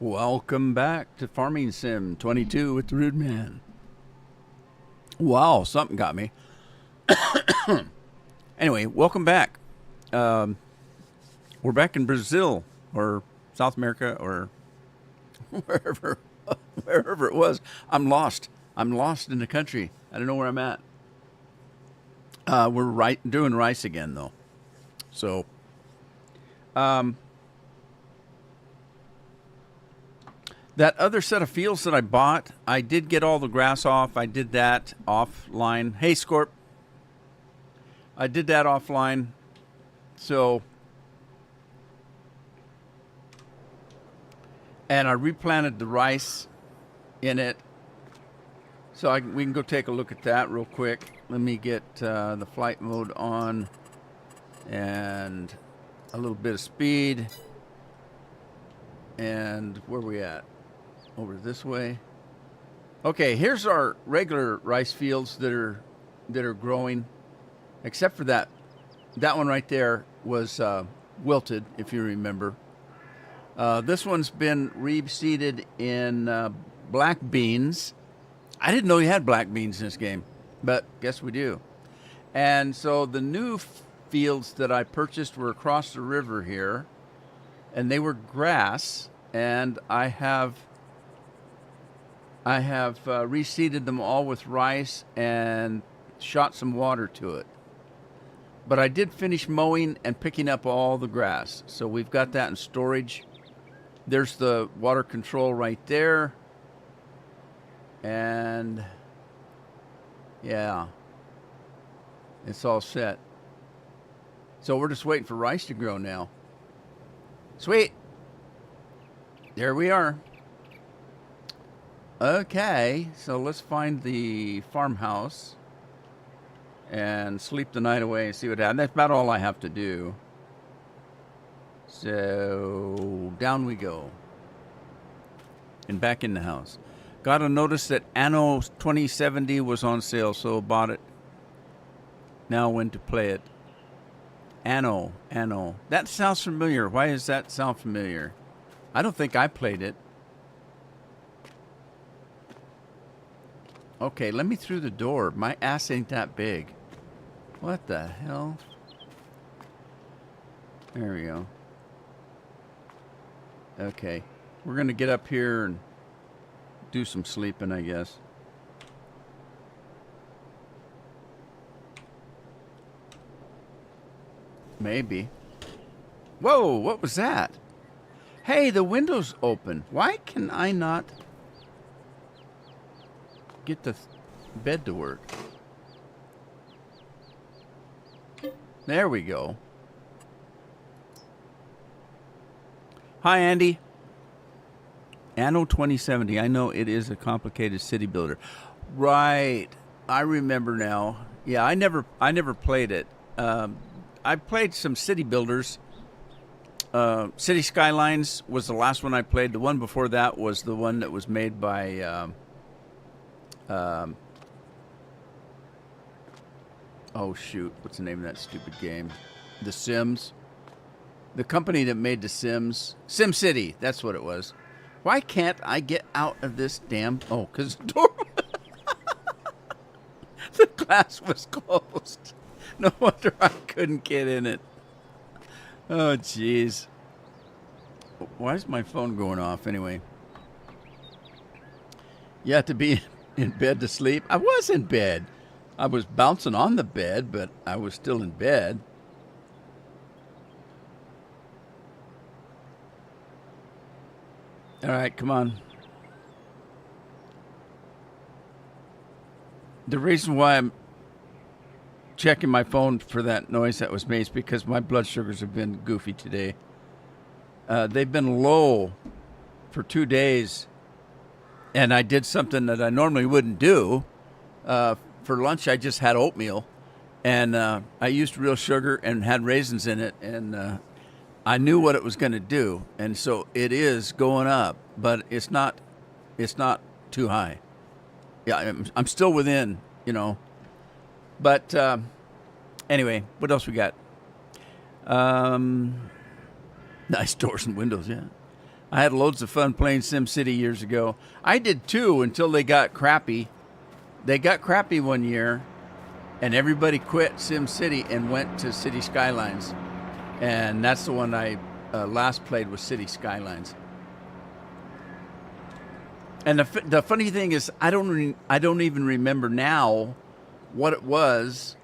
Welcome back to Farming Sim 22 with the Rude Man. Wow, something got me. Anyway, welcome back. We're back in Brazil or South America or wherever wherever it was. I'm lost. I'm lost in the country. I don't know where I'm at. We're doing rice again though. So, that other set of fields that I bought, I did get all the grass off. I did that offline. Hey, Scorp. I did that offline. So, and I replanted the rice in it. So we can go take a look at that real quick. Let me get the flight mode on and a little bit of speed. And where are we at? Over this way. Okay, here's our regular rice fields that are growing, except for that one right there was wilted, if you remember. This one's been reseeded in black beans. I didn't know you had black beans in this game, but guess we do. And so the new fields that I purchased were across the river here, and they were grass, and I have reseeded them all with rice and shot some water to it. But I did finish mowing and picking up all the grass. So we've got that in storage. There's the water control right there. And yeah, it's all set. So we're just waiting for rice to grow now. Sweet. There we are. Okay, so let's find the farmhouse and sleep the night away and see what happens. That's about all I have to do. So down we go. And back in the house. Got a notice that Anno 2070 was on sale, so bought it. Now when to play it. Anno. That sounds familiar. Why does that sound familiar? I don't think I played it. Okay, let me through the door. My ass ain't that big. What the hell? There we go. Okay. We're going to get up here and do some sleeping, I guess. Maybe. Whoa, what was that? Hey, the window's open. Why can I not get the bed to work? There we go. Hi, Andy. Anno 2070. I know it is a complicated city builder. Right. I remember now. Yeah, I never played it. I played some city builders. City Skylines was the last one I played. The one before that was the one that was made by oh shoot, what's the name of that stupid game? The Sims. The company that made The Sims. SimCity, that's what it was. Why can't I get out of this damn... Oh, because the door... the glass was closed. No wonder I couldn't get in it. Oh, jeez. Why is my phone going off anyway? You have to be in bed to sleep? I was in bed. I was bouncing on the bed, but I was still in bed. All right, come on. The reason why I'm checking my phone for that noise that was made is because my blood sugars have been goofy today. They've been low for 2 days, and I did something that I normally wouldn't do. For lunch, I just had oatmeal, and I used real sugar and had raisins in it, and I knew what it was going to do, and so it is going up, but it's not too high. Yeah, I'm still within, But anyway, what else we got? Nice doors and windows, yeah. I had loads of fun playing SimCity years ago. I did too until they got crappy. They got crappy one year, and everybody quit SimCity and went to City Skylines. And that's the one I last played was City Skylines. And the funny thing is, I don't even remember now what it was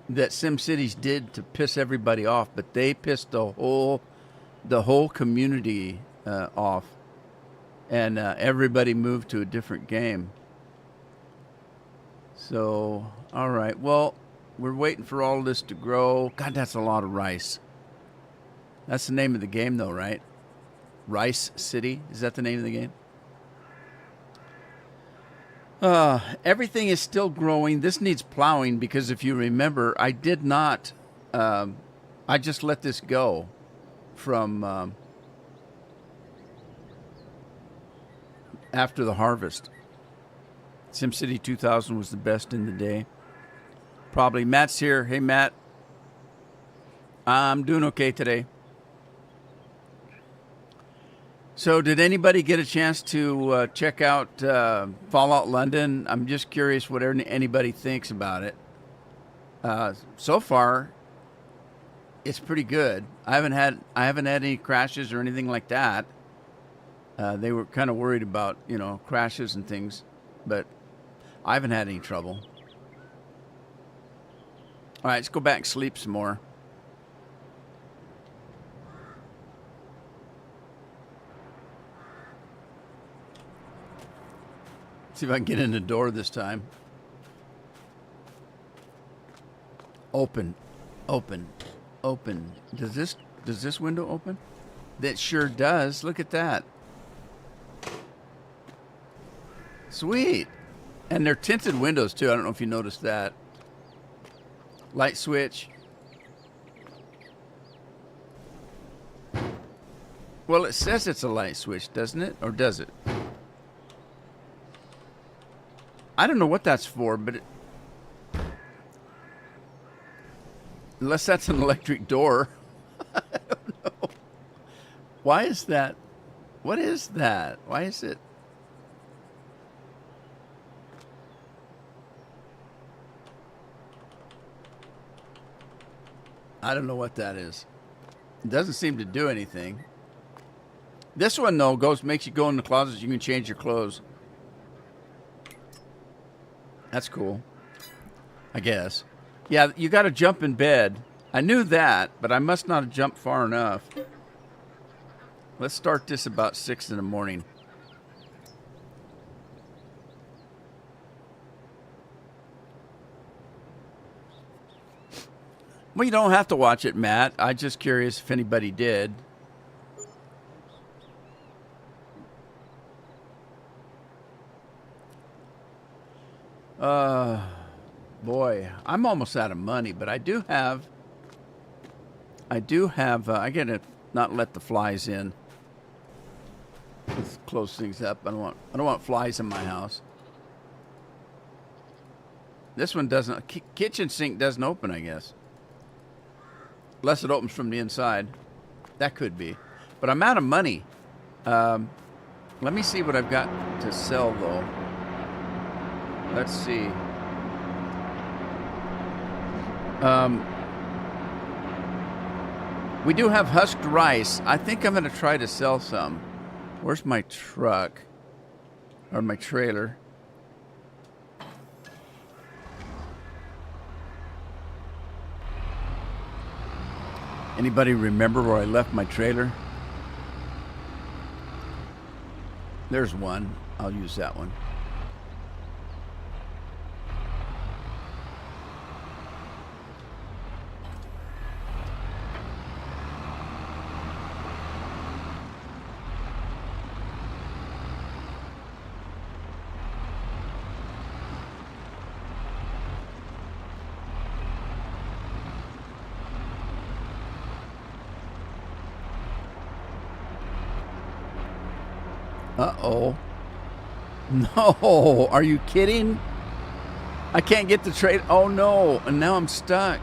that SimCities did to piss everybody off, but they pissed the whole community off, and everybody moved to a different game. So, all right, well, we're waiting for all of this to grow. God, that's a lot of rice. That's the name of the game, though, right? Rice City, is that the name of the game? Everything is still growing. This needs plowing because if you remember, I did not, I just let this go from after the harvest. SimCity 2000 was the best in the day. Probably. Matt's here. Hey, Matt. I'm doing okay today. So did anybody get a chance to check out Fallout London? I'm just curious what anybody thinks about it. So far, it's pretty good. I haven't had any crashes or anything like that. They were kind of worried about, crashes and things, but I haven't had any trouble. All right, let's go back and sleep some more. See if I can get in the door this time. Open. Does this window open? That sure does. Look at that. Sweet. And they're tinted windows too. I don't know if you noticed that. Light switch. Well, it says it's a light switch, doesn't it? Or does it? I don't know what that's for, but unless that's an electric door. I don't know. Why is that? What is that? Why is it? I don't know what that is. It doesn't seem to do anything. This one, though, makes you go in the closet. You can change your clothes. That's cool, I guess. Yeah, you got to jump in bed. I knew that, but I must not have jumped far enough. Let's start this about 6 in the morning. Well, you don't have to watch it, Matt. I'm just curious if anybody did. Boy, I'm almost out of money, but I gotta not let the flies in. Let's close things up. I don't want flies in my house. This one doesn't, kitchen sink doesn't open, I guess. Unless it opens from the inside. That could be. But I'm out of money. Let me see what I've got to sell, though. Let's see. We do have husked rice. I think I'm going to try to sell some. Where's my truck? Or my trailer? Anybody remember where I left my trailer? There's one. I'll use that one. Uh-oh. No, are you kidding? I can't get the trade. Oh, no. And now I'm stuck.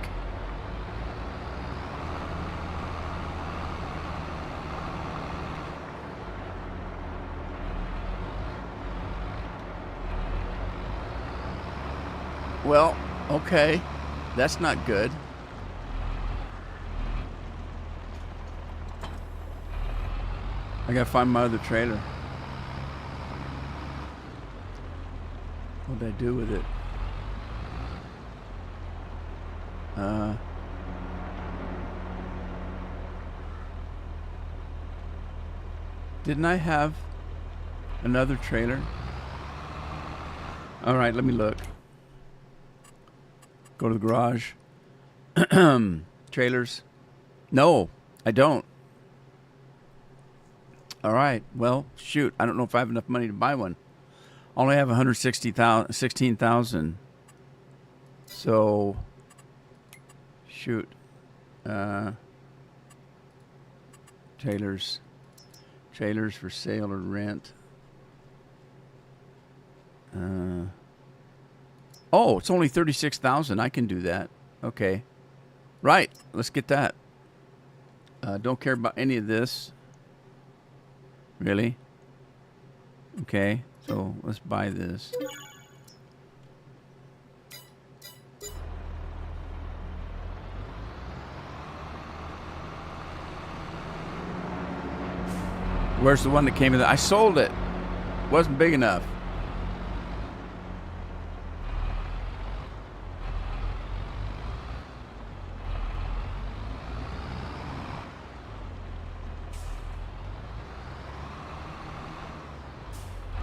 Well, okay. That's not good. I gotta find my other trailer. What did I do with it? Didn't I have another trailer? All right, let me look. Go to the garage. Trailers. No, I don't. All right. Well, shoot. I don't know if I have enough money to buy one. I only have 16,000. So, shoot. Trailers for sale or rent. Oh, it's only 36,000. I can do that. Okay. Right. Let's get that. Don't care about any of this. Really? Okay. So let's buy this. Where's the one that came in? I sold it. Wasn't big enough.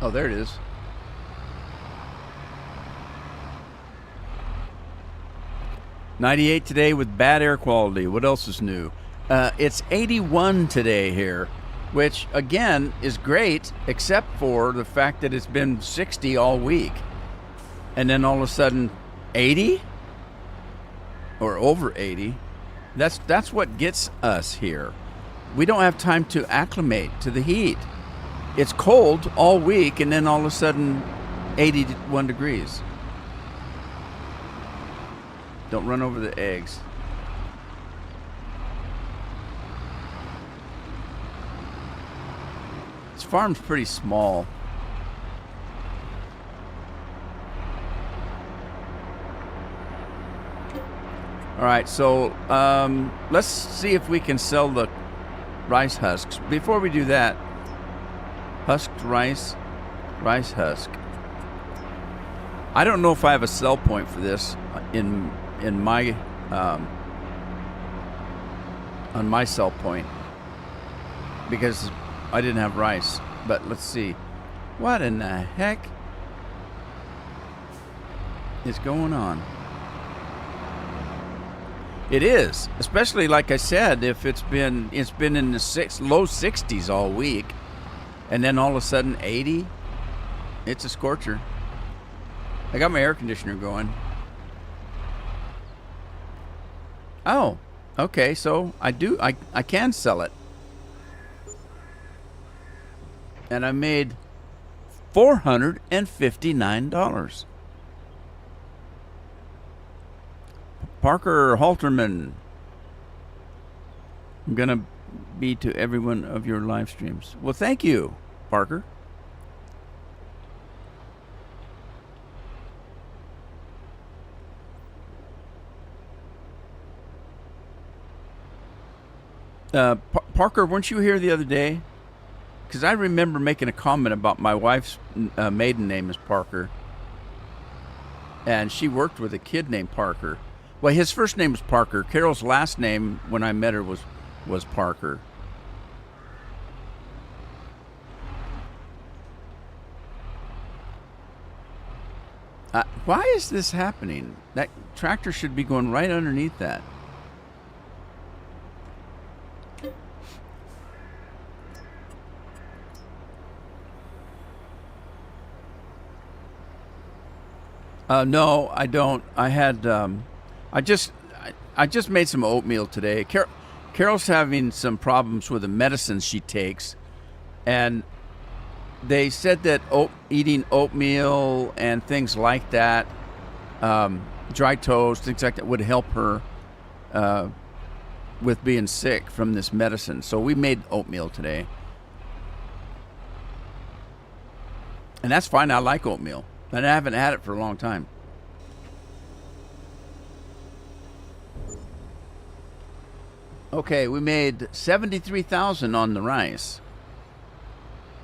Oh, there it is. $98 today with bad air quality. What else is new? It's 81 today here, which again is great, except for the fact that it's been 60 all week. And then all of a sudden 80 or over 80. That's what gets us here. We don't have time to acclimate to the heat. It's cold all week, and then all of a sudden, 81 degrees. Don't run over the eggs. This farm's pretty small. All right, so let's see if we can sell the rice husks. Before we do that, husked rice husk. I don't know if I have a sell point for this in my on my sell point because I didn't have rice. But let's see, what in the heck is going on? It is, especially like I said, if it's been in the low 60s all week. And then all of a sudden, 80, it's a scorcher. I got my air conditioner going. Oh, okay, so I can sell it. And I made $459. Parker Halterman. I'm going to be to every one of your live streams. Well, thank you, Parker. Parker, weren't you here the other day? Because I remember making a comment about my wife's maiden name is Parker. And she worked with a kid named Parker. Well, his first name was Parker. Carol's last name, when I met her, was Parker. Why is this happening? That tractor should be going right underneath that. No, I don't. I had I just made some oatmeal today. Carol's having some problems with the medicine she takes, and they said that eating oatmeal and things like that, dry toast, things like that, would help her with being sick from this medicine. So we made oatmeal today, and that's fine. I like oatmeal, and I haven't had it for a long time. Okay, we made 73,000 on the rice.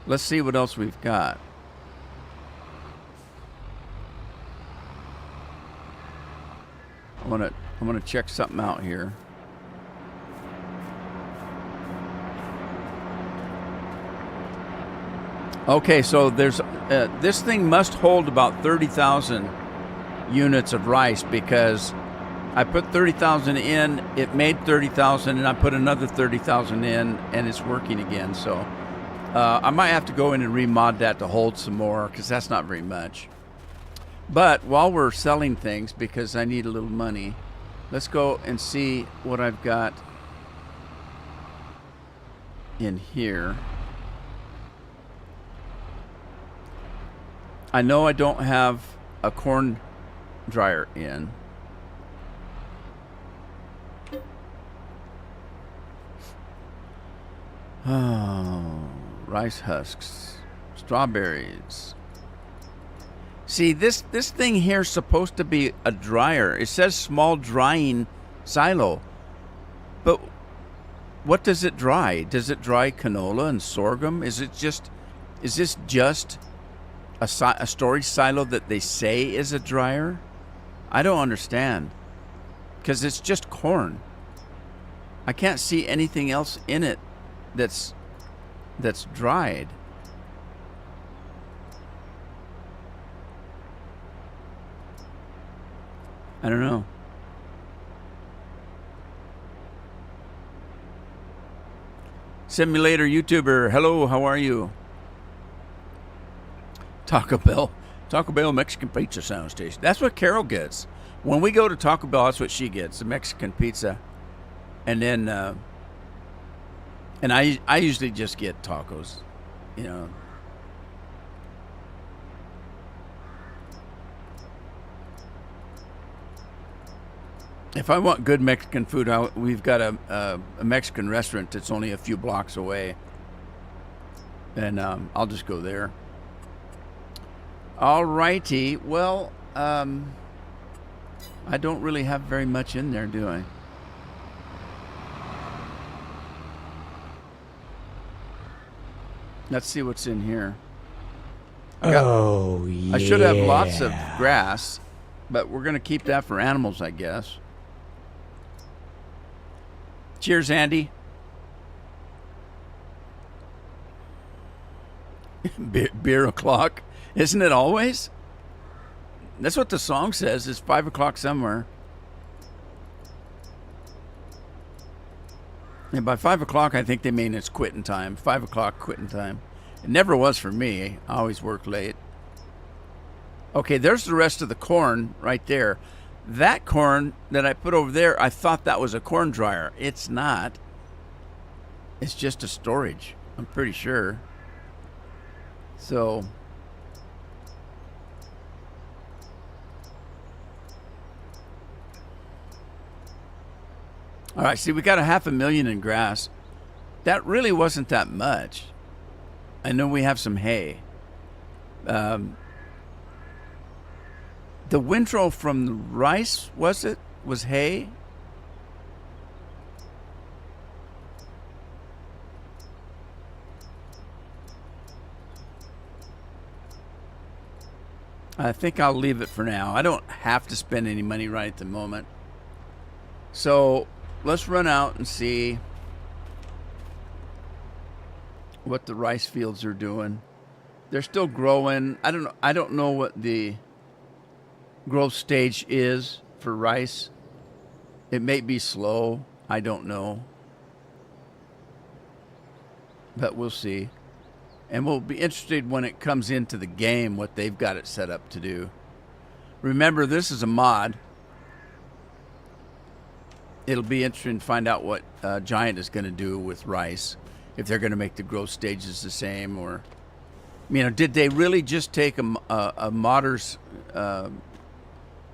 Let's see what else we've got. I want to check something out here. Okay, so there's this thing must hold about 30,000 units of rice because I put 30,000 in, it made 30,000, and I put another 30,000 in, and it's working again. So I might have to go in and remod that to hold some more because that's not very much. But while we're selling things, because I need a little money, let's go and see what I've got in here. I know I don't have a corn dryer in. Oh, rice husks, strawberries. See, this thing here is supposed to be a dryer. It says small drying silo. But what does it dry? Does it dry canola and sorghum? Is this just a storage silo that they say is a dryer? I don't understand. Because it's just corn. I can't see anything else in it that's dried. I don't know. Simulator YouTuber, hello, how are you? Taco Bell Mexican pizza sound station. That's what Carol gets. When we go to Taco Bell, that's what she gets, the Mexican pizza. And then, and I usually just get tacos, you know. If I want good Mexican food, we've got a Mexican restaurant that's only a few blocks away. And I'll just go there. All righty. Well, I don't really have very much in there, do I? Let's see what's in here. Yeah. I should have lots of grass, but we're going to keep that for animals, I guess. Cheers, Andy. Beer o'clock. Isn't it always? That's what the song says. It's 5 o'clock somewhere. And by 5 o'clock, I think they mean it's quitting time. 5 o'clock quitting time. It never was for me. I always work late. Okay, there's the rest of the corn right there. That corn that I put over there, I thought that was a corn dryer. It's not. It's just a storage. I'm pretty sure. So... all right, see, we got 500,000 in grass. That really wasn't that much. I know we have some hay. The windrow from the rice, was hay? I think I'll leave it for now. I don't have to spend any money right at the moment. So let's run out and see what the rice fields are doing. They're still growing. I don't know what the growth stage is for rice. It may be slow. I don't know. But we'll see. And we'll be interested when it comes into the game what they've got it set up to do. Remember, this is a mod. It'll be interesting to find out what Giant is going to do with rice. If they're going to make the growth stages the same, or, you know, did they really just take a modder's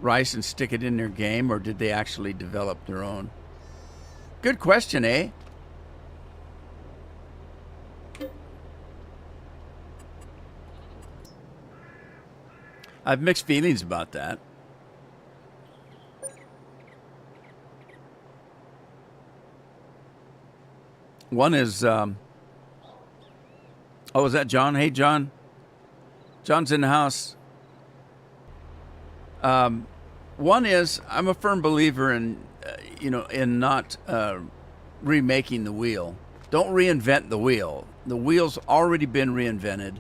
rice and stick it in their game, or did they actually develop their own? Good question, eh? I have mixed feelings about that. One is, oh, is that John? Hey, John. John's in the house. One is, I'm a firm believer in, in not remaking the wheel. Don't reinvent the wheel. The wheel's already been reinvented.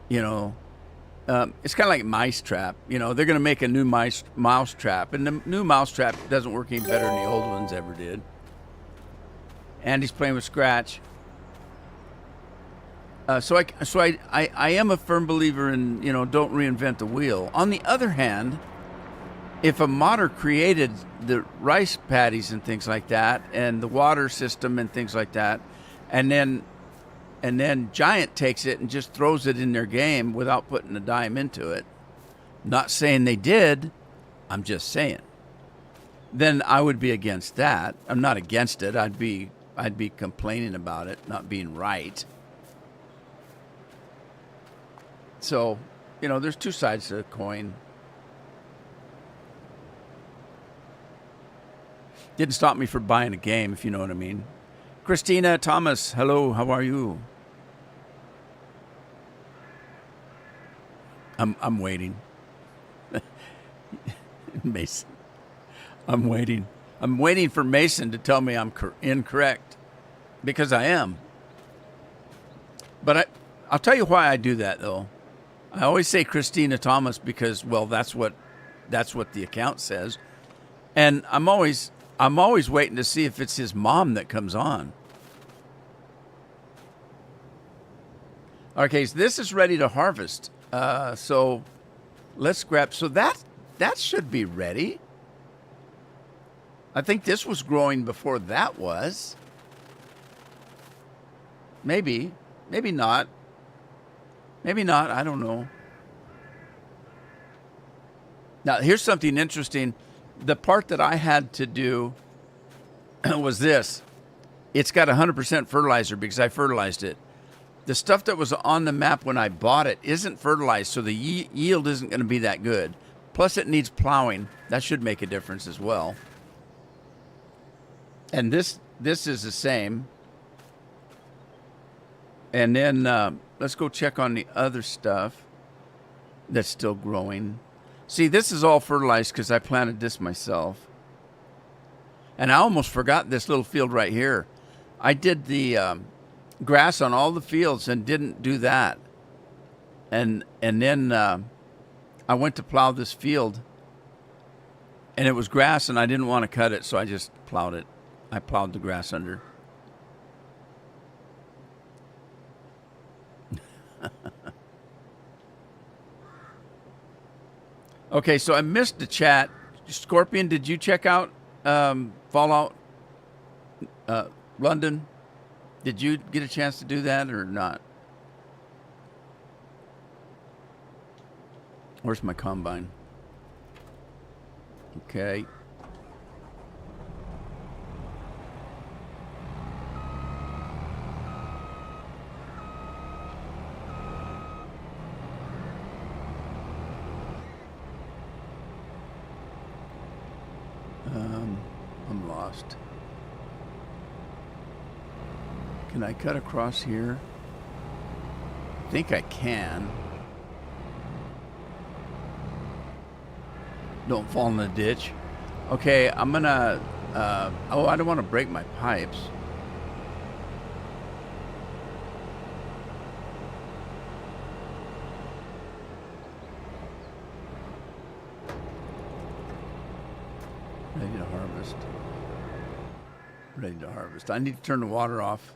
It's kind of like Mousetrap. They're going to make a new Mousetrap, and the new Mousetrap doesn't work any better than the old ones ever did. Andy's playing with Scratch. So I am a firm believer in, don't reinvent the wheel. On the other hand, if a modder created the rice paddies and things like that, and the water system and things like that, and then Giant takes it and just throws it in their game without putting a dime into it, not saying they did, I'm just saying, then I would be against that. I'm not against it. I'd be complaining about it not being right. So, there's two sides to the coin. Didn't stop me from buying a game, if you know what I mean. Christina Thomas, hello, how are you? I'm waiting. Mason. I'm waiting. I'm waiting for Mason to tell me I'm incorrect, because I am. But I'll tell you why I do that, though. I always say Christina Thomas because, well, that's what the account says, and I'm always waiting to see if it's his mom that comes on. Okay, so this is ready to harvest. So let's grab. So that should be ready. I think this was growing before that was. Maybe not. Maybe not. I don't know. Now, here's something interesting. The part that I had to do was this. It's got 100% fertilizer because I fertilized it. The stuff that was on the map when I bought it isn't fertilized, so the yield isn't going to be that good. Plus, it needs plowing. That should make a difference as well. And this is the same. And then let's go check on the other stuff that's still growing. See, this is all fertilized because I planted this myself. And I almost forgot this little field right here. I did the grass on all the fields and didn't do that. And then I went to plow this field, and it was grass, and I didn't want to cut it, so I just plowed it. I plowed the grass under. Okay, so I missed the chat. Scorpion, did you check out Fallout London? Did you get a chance to do that or not? Where's my combine? Okay. I'm lost. Can I cut across here? I think I can. Don't fall in the ditch. Okay, I'm gonna, I don't want to break my pipes. Ready to harvest. Ready to harvest. I need to turn the water off.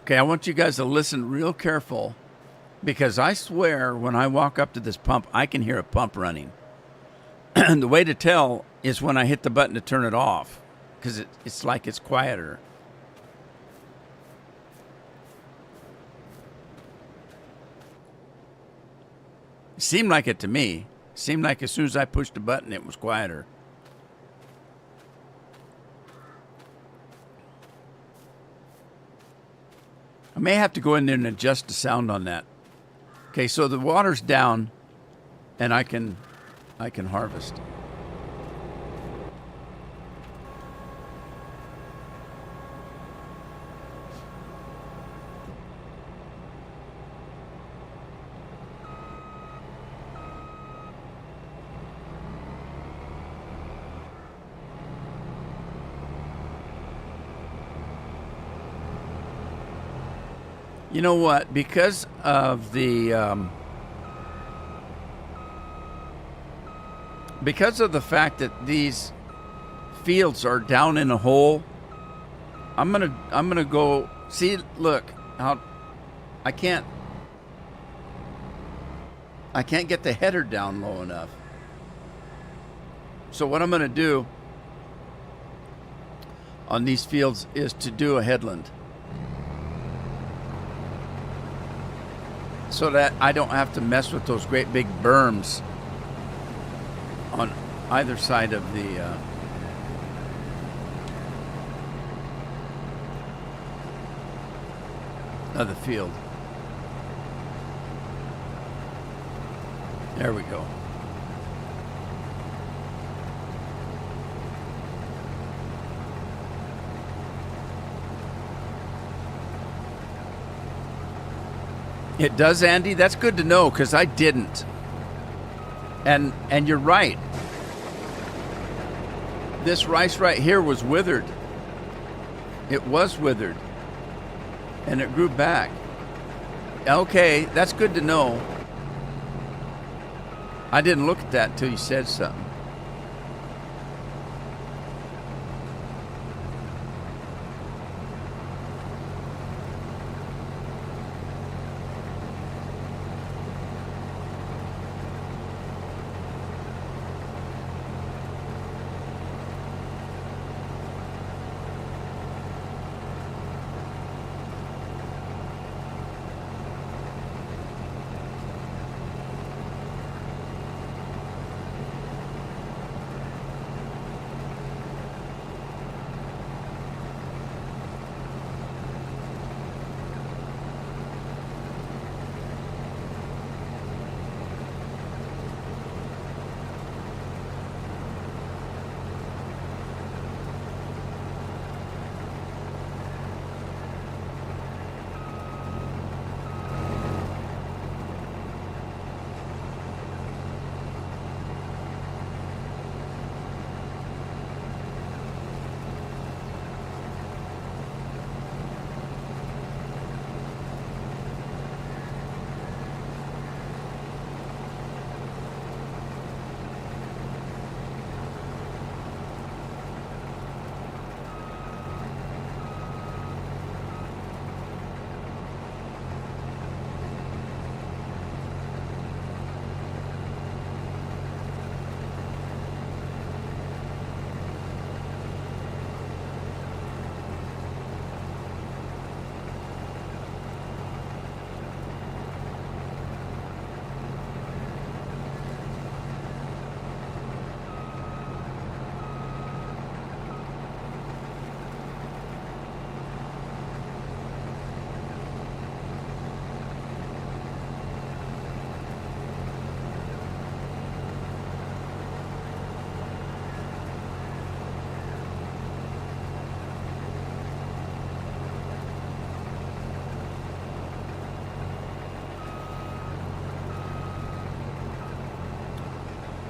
Okay, I want you guys to listen real careful, because I swear when I walk up to this pump, I can hear a pump running. And the way to tell is when I hit the button to turn it off, because it's like it's quieter. It seemed like it to me. It seemed like as soon as I pushed the button, it was quieter. I may have to go in there and adjust the sound on that. Okay, so the water's down, and I can harvest. You know what? Because of the fact that these fields are down in a hole, I'm gonna go see. Look, I can't get the header down low enough. So what I'm gonna do on these fields is to do a headland, so that I don't have to mess with those great big berms on either side of the field. There we go. It does, Andy? That's good to know, because I didn't. And you're right. This rice right here was withered. It was withered. And it grew back. Okay, that's good to know. I didn't look at that until you said something.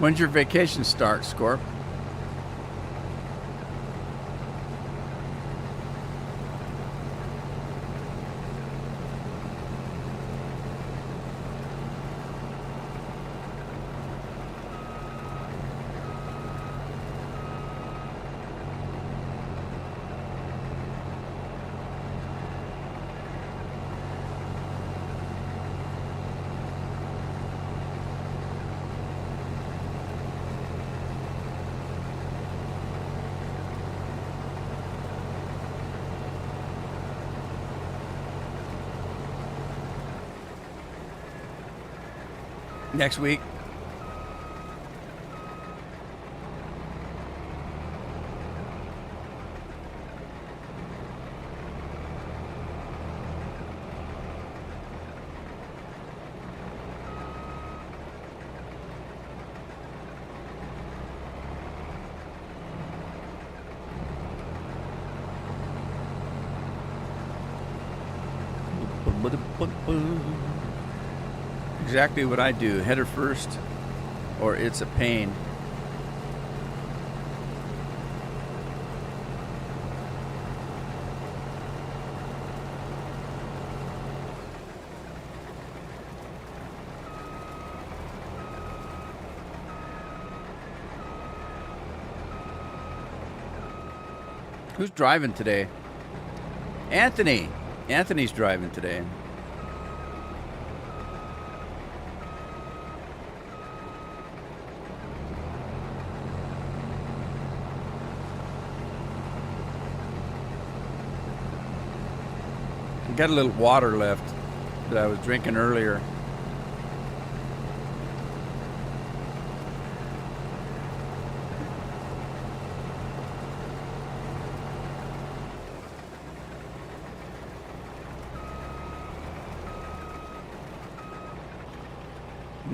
When's your vacation start, Scorp? Next week. Exactly what I do. Header first, or it's a pain. Who's driving today? Anthony. Anthony's driving today. Got a little water left that I was drinking earlier.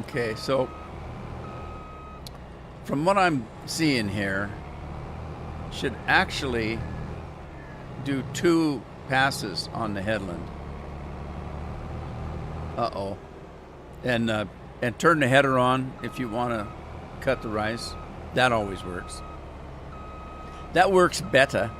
Okay, so from what I'm seeing here, should actually do 2 passes on the headland. Uh-oh. And turn the header on if you want to cut the rice. That always works. That works better.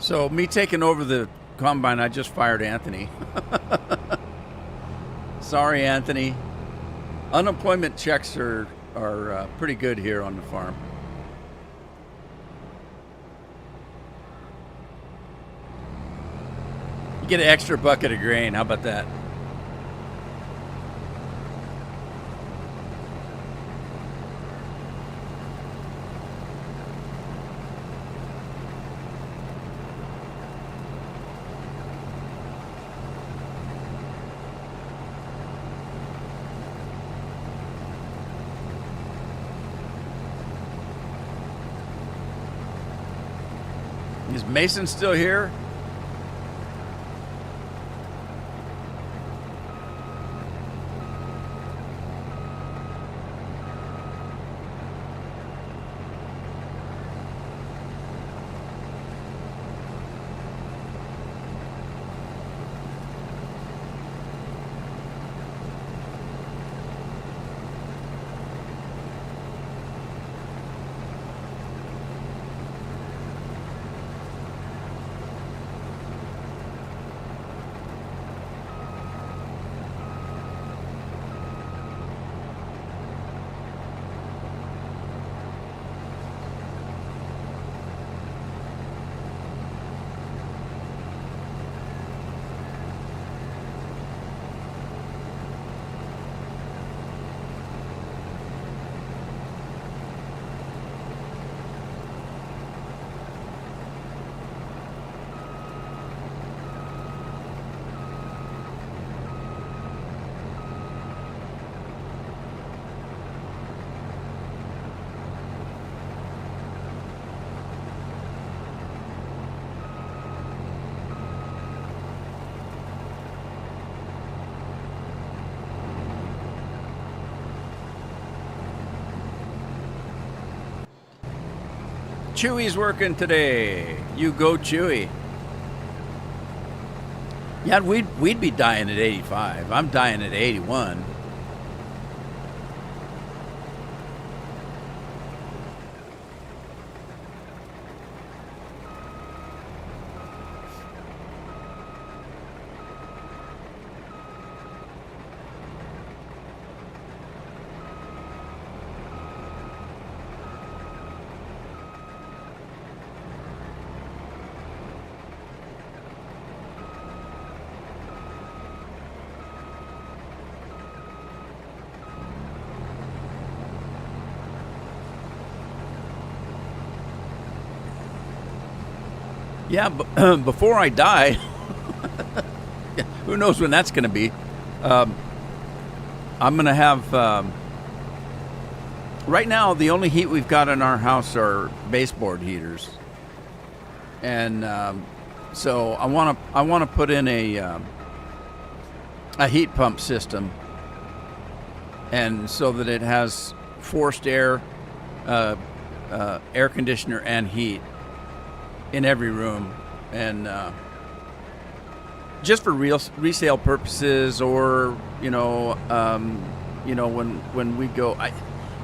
So me taking over the combine, I just fired Anthony. Sorry, Anthony. Unemployment checks are pretty good here on the farm. You get an extra bucket of grain. How about that? Is Mason still here? Chewy's working today. You go, Chewy. Yeah, we'd be dying at 85. I'm dying at 81. Yeah, but before I die, who knows when that's going to be, I'm going to have, right now the only heat we've got in our house are baseboard heaters. And so I want to put in a heat pump system, and so that it has forced air, air conditioner and heat in every room, and just for resale purposes, or when we go.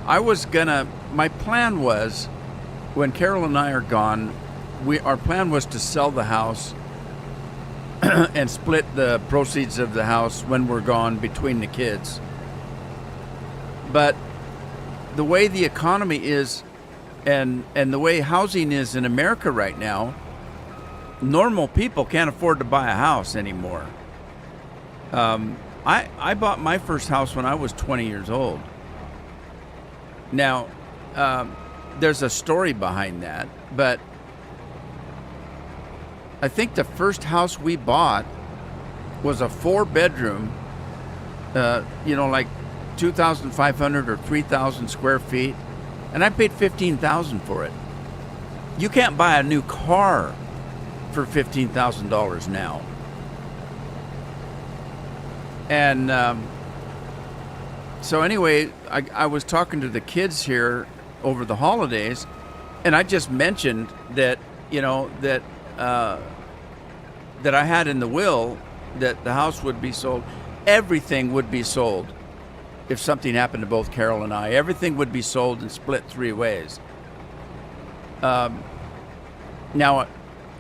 I was gonna. My plan was, when Carol and I are gone, our plan was to sell the house and split the proceeds of the house when we're gone between the kids. But the way the economy is, and the way housing is in America right now, normal people can't afford to buy a house anymore. I bought my first house when I was 20 years old. Now, there's a story behind that, but I think the first house we bought was a 4-bedroom, like 2,500 or 3,000 square feet, and I paid $15,000 for it. You can't buy a new car for $15,000 now. And so anyway, I was talking to the kids here over the holidays, and I just mentioned that, that I had in the will that the house would be sold. Everything would be sold if something happened to both Carol and I. Everything would be sold and split 3 ways. Now,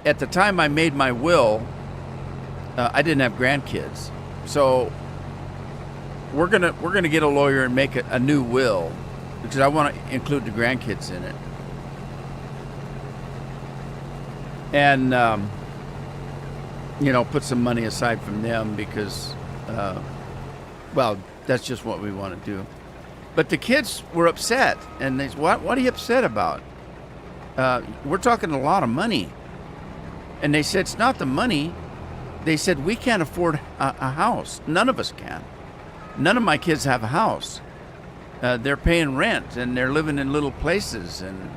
at the time I made my will, I didn't have grandkids, so we're gonna get a lawyer and make a new will, because I want to include the grandkids in it. And put some money aside from them, because that's just what we want to do. But the kids were upset, and they said, what are you upset about? We're talking a lot of money. And they said, it's not the money. They said, we can't afford a house. None of us can. None of my kids have a house. They're paying rent, and they're living in little places, and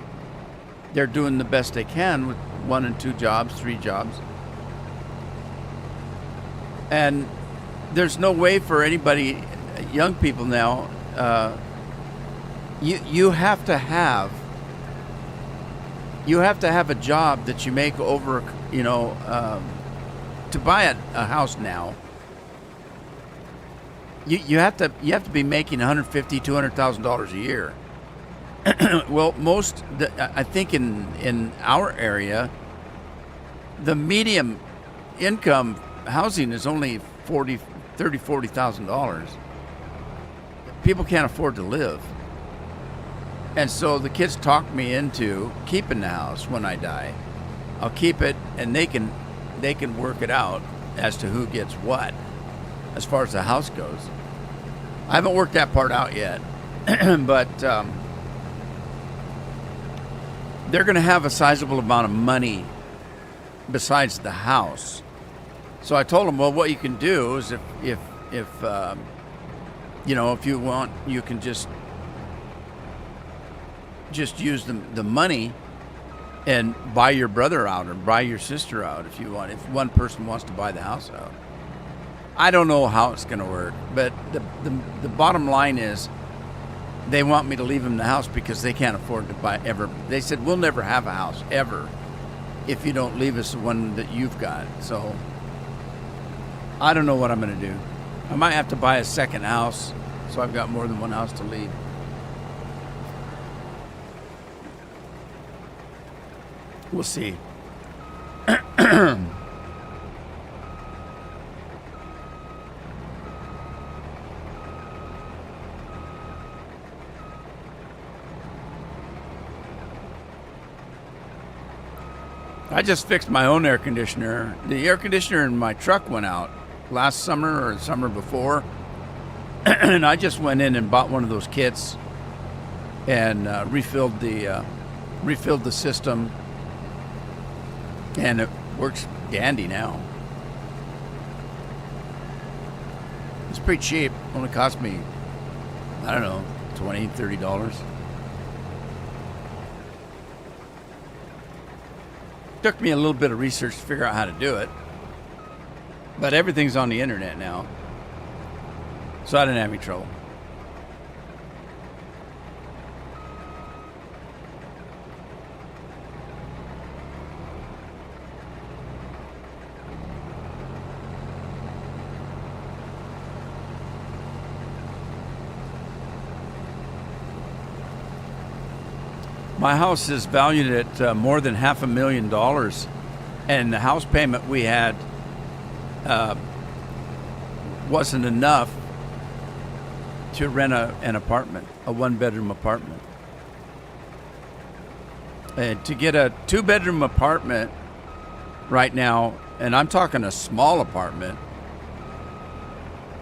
they're doing the best they can with 1 and 2 jobs, 3 jobs. And there's no way for anybody, young people now, you have to have a job that you make over, to buy a house now. You have to be making $150,000-$200,000 a year. Well, I think in our area, the medium income housing is only $40,000. People can't afford to live. And so the kids talked me into keeping the house when I die. I'll keep it, and they can work it out as to who gets what as far as the house goes. I haven't worked that part out yet, but they're going to have a sizable amount of money besides the house. So I told them, well, what you can do is if you want, you can just use the money and buy your brother out or buy your sister out if you want, if one person wants to buy the house out. I don't know how it's going to work, but the bottom line is they want me to leave them the house because they can't afford to buy ever. They said, we'll never have a house ever if you don't leave us the one that you've got. So I don't know what I'm going to do. I might have to buy a second house so I've got more than one house to leave. We'll see. I just fixed my own air conditioner. The air conditioner in my truck went out last summer or the summer before. And I just went in and bought one of those kits and refilled the system. And it works dandy now. It's pretty cheap. Only cost me, I don't know, $20, $30. Took me a little bit of research to figure out how to do it. But everything's on the internet now. So I didn't have any trouble. My house is valued at more than $500,000, and the house payment we had wasn't enough to rent an apartment, a one-bedroom apartment. And to get a two-bedroom apartment right now, and I'm talking a small apartment,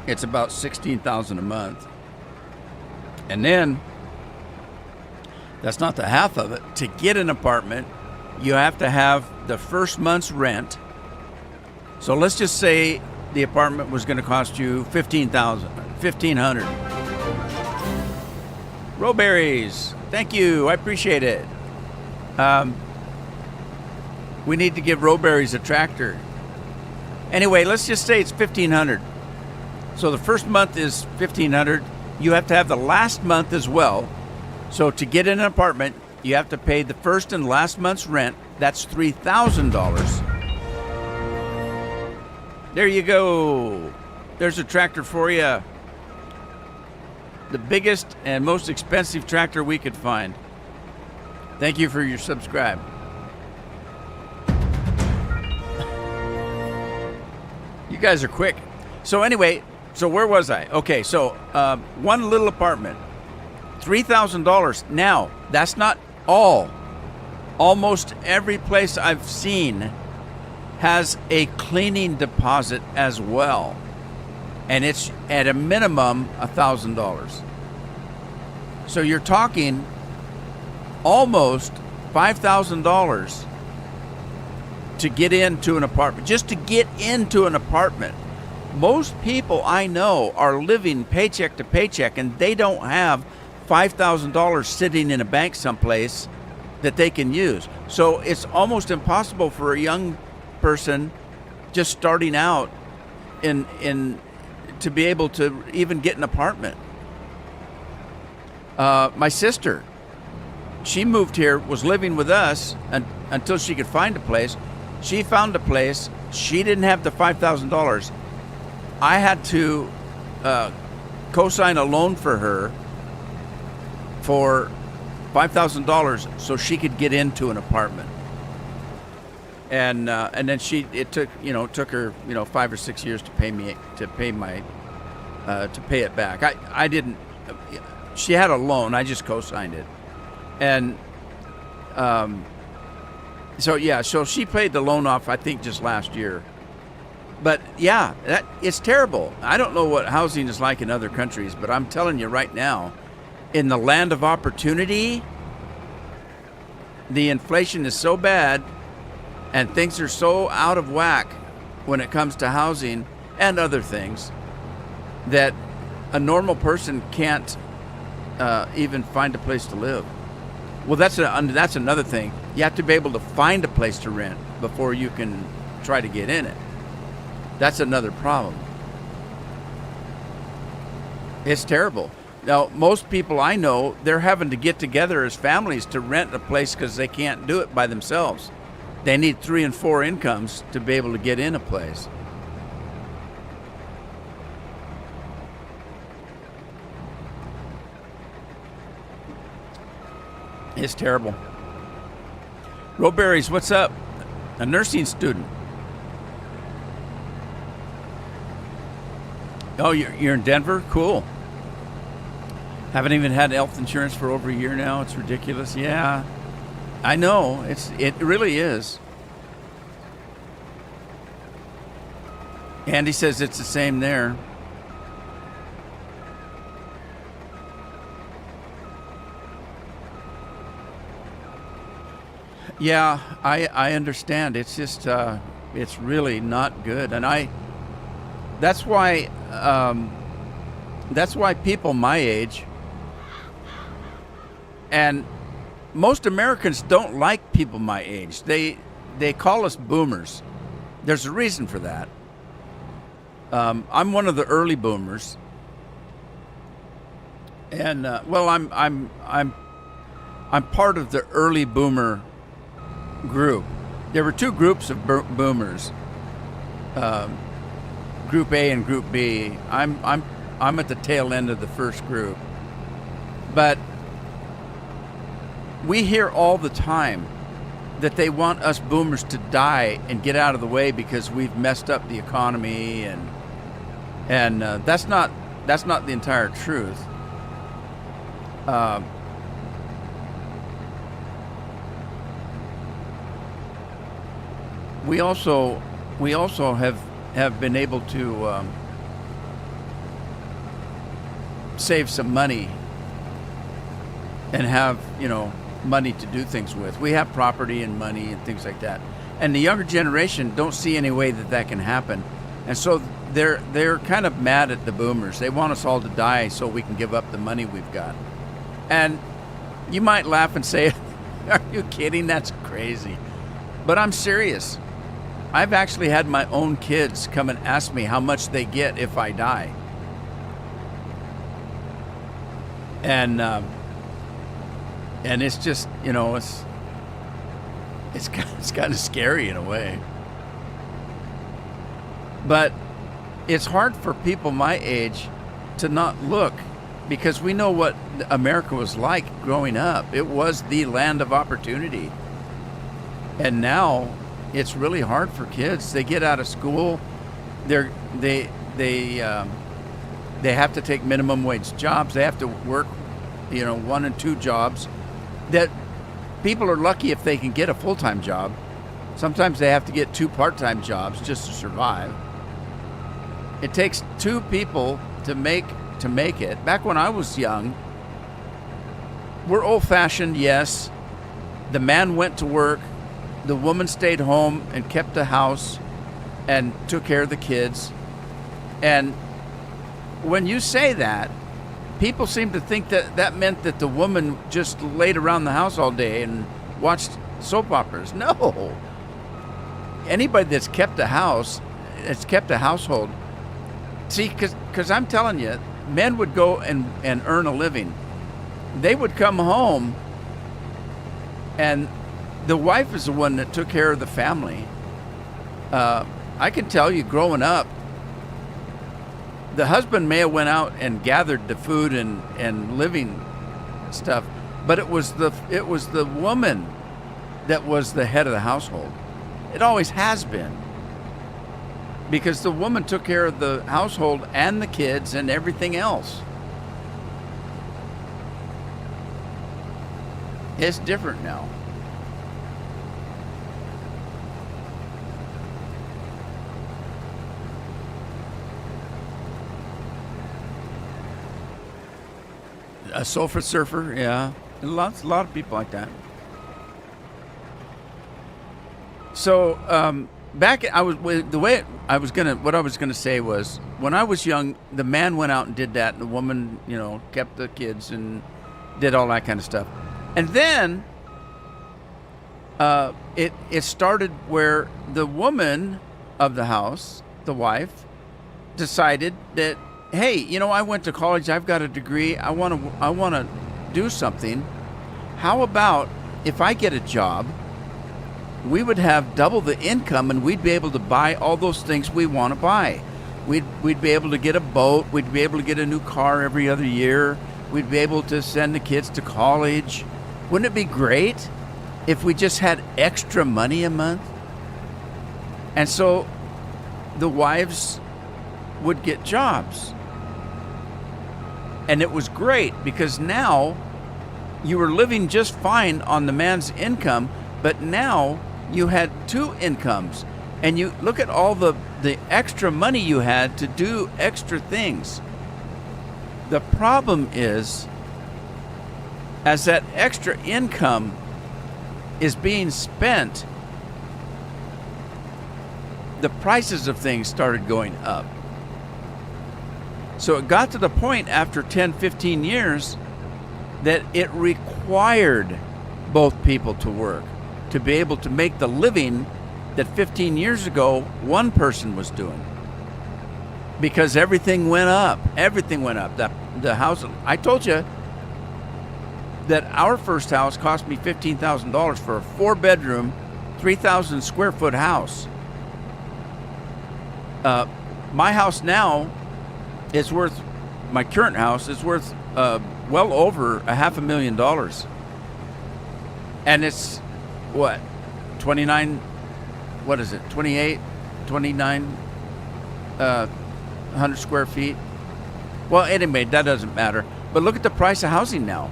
it's about $16,000 a month. And then, that's not the half of it. To get an apartment, you have to have the first month's rent. So let's just say the apartment was going to cost you $1,500. Rowberries, thank you. I appreciate it. We need to give Rowberries a tractor. Anyway, let's just say it's $1,500. So the first month is $1,500. You have to have the last month as well. So to get in an apartment, you have to pay the first and last month's rent. That's $3,000. There you go. There's a tractor for you. The biggest and most expensive tractor we could find. Thank you for your subscribe. You guys are quick. So anyway, so where was I? Okay, so one little apartment, $3,000. Now, that's not all. Almost every place I've seen has a cleaning deposit as well. And it's at a minimum $1,000. So you're talking almost $5,000 to get into an apartment, just to get into an apartment. Most people I know are living paycheck to paycheck, and they don't have $5,000 sitting in a bank someplace that they can use. So it's almost impossible for a young person just starting out in to be able to even get an apartment. My sister, she moved here, was living with us until she could find a place. She found a place. She didn't have the $5,000. I had to co-sign a loan for her for $5,000 so she could get into an apartment. And then it took her 5 or 6 years to pay it back. I didn't. She had a loan. I just co-signed it, and so she paid the loan off, I think, just last year. But yeah, it's terrible. I don't know what housing is like in other countries, but I'm telling you right now, in the land of opportunity, the inflation is so bad and things are so out of whack when it comes to housing and other things that a normal person can't even find a place to live. Well, that's another thing. You have to be able to find a place to rent before you can try to get in it. That's another problem. It's terrible. Now, most people I know, they're having to get together as families to rent a place because they can't do it by themselves. They need 3 and 4 incomes to be able to get in a place. It's terrible. Rowberries, what's up? A nursing student. Oh, you're in Denver? Cool. Haven't even had health insurance for over a year now. It's ridiculous. Yeah, I know. It really is. Andy says it's the same there. Yeah, I understand. It's just it's really not good, and that's why people my age, and most Americans don't like people my age. They call us boomers. There's a reason for that. I'm one of the early boomers, and I'm part of the early boomer group. There were 2 groups of boomers, Group A and Group B. I'm at the tail end of the first group, but we hear all the time that they want us boomers to die and get out of the way because we've messed up the economy, and that's not the entire truth. We also have been able to save some money and have, money to do things with. We have property and money and things like that. And the younger generation don't see any way that can happen. And so they're kind of mad at the boomers. They want us all to die so we can give up the money we've got. And you might laugh and say, are you kidding? That's crazy. But I'm serious. I've actually had my own kids come and ask me how much they get if I die. And it's just, it's kind of scary in a way. But it's hard for people my age to not look, because we know what America was like growing up. It was the land of opportunity. And now it's really hard for kids. They get out of school, they have to take minimum wage jobs. They have to work, 1 and 2 jobs. That people are lucky if they can get a full-time job. Sometimes they have to get 2 part-time jobs just to survive. It takes 2 people to make it. Back when I was young, we're old-fashioned, yes. The man went to work, the woman stayed home and kept the house and took care of the kids. And when you say that, people seem to think that meant that the woman just laid around the house all day and watched soap operas. No. Anybody that's kept a house, it's kept a household. See, because I'm telling you, men would go and earn a living. They would come home, and the wife is the one that took care of the family. I can tell you, growing up, the husband may have went out and gathered the food and living stuff, but it was the woman that was the head of the household. It always has been, because the woman took care of the household and the kids and everything else. It's different now. A sofa surfer, yeah. A lot of people like that. So what I was gonna say was, when I was young, the man went out and did that, and the woman, kept the kids and did all that kind of stuff. And then it started where the woman of the house, the wife, decided that, hey, I went to college, I've got a degree, I want to do something. How about if I get a job, we would have double the income and we'd be able to buy all those things we want to buy. We'd be able to get a boat, we'd be able to get a new car every other year, we'd be able to send the kids to college. Wouldn't it be great if we just had extra money a month? And so the wives would get jobs. And it was great, because now you were living just fine on the man's income, but now you had 2 incomes. And you look at all the extra money you had to do extra things. The problem is, as that extra income is being spent, the prices of things started going up. So it got to the point after 10, 15 years that it required both people to work to be able to make the living that 15 years ago one person was doing. Because everything went up. Everything went up. The house, I told you that our first house cost me $15,000 for a 4-bedroom, 3,000 square foot house. My house now is worth, my current house is worth well over $500,000. And it's, what, 29, what is it, 28, 29, 100 square feet? Well, anyway, that doesn't matter. But look at the price of housing now.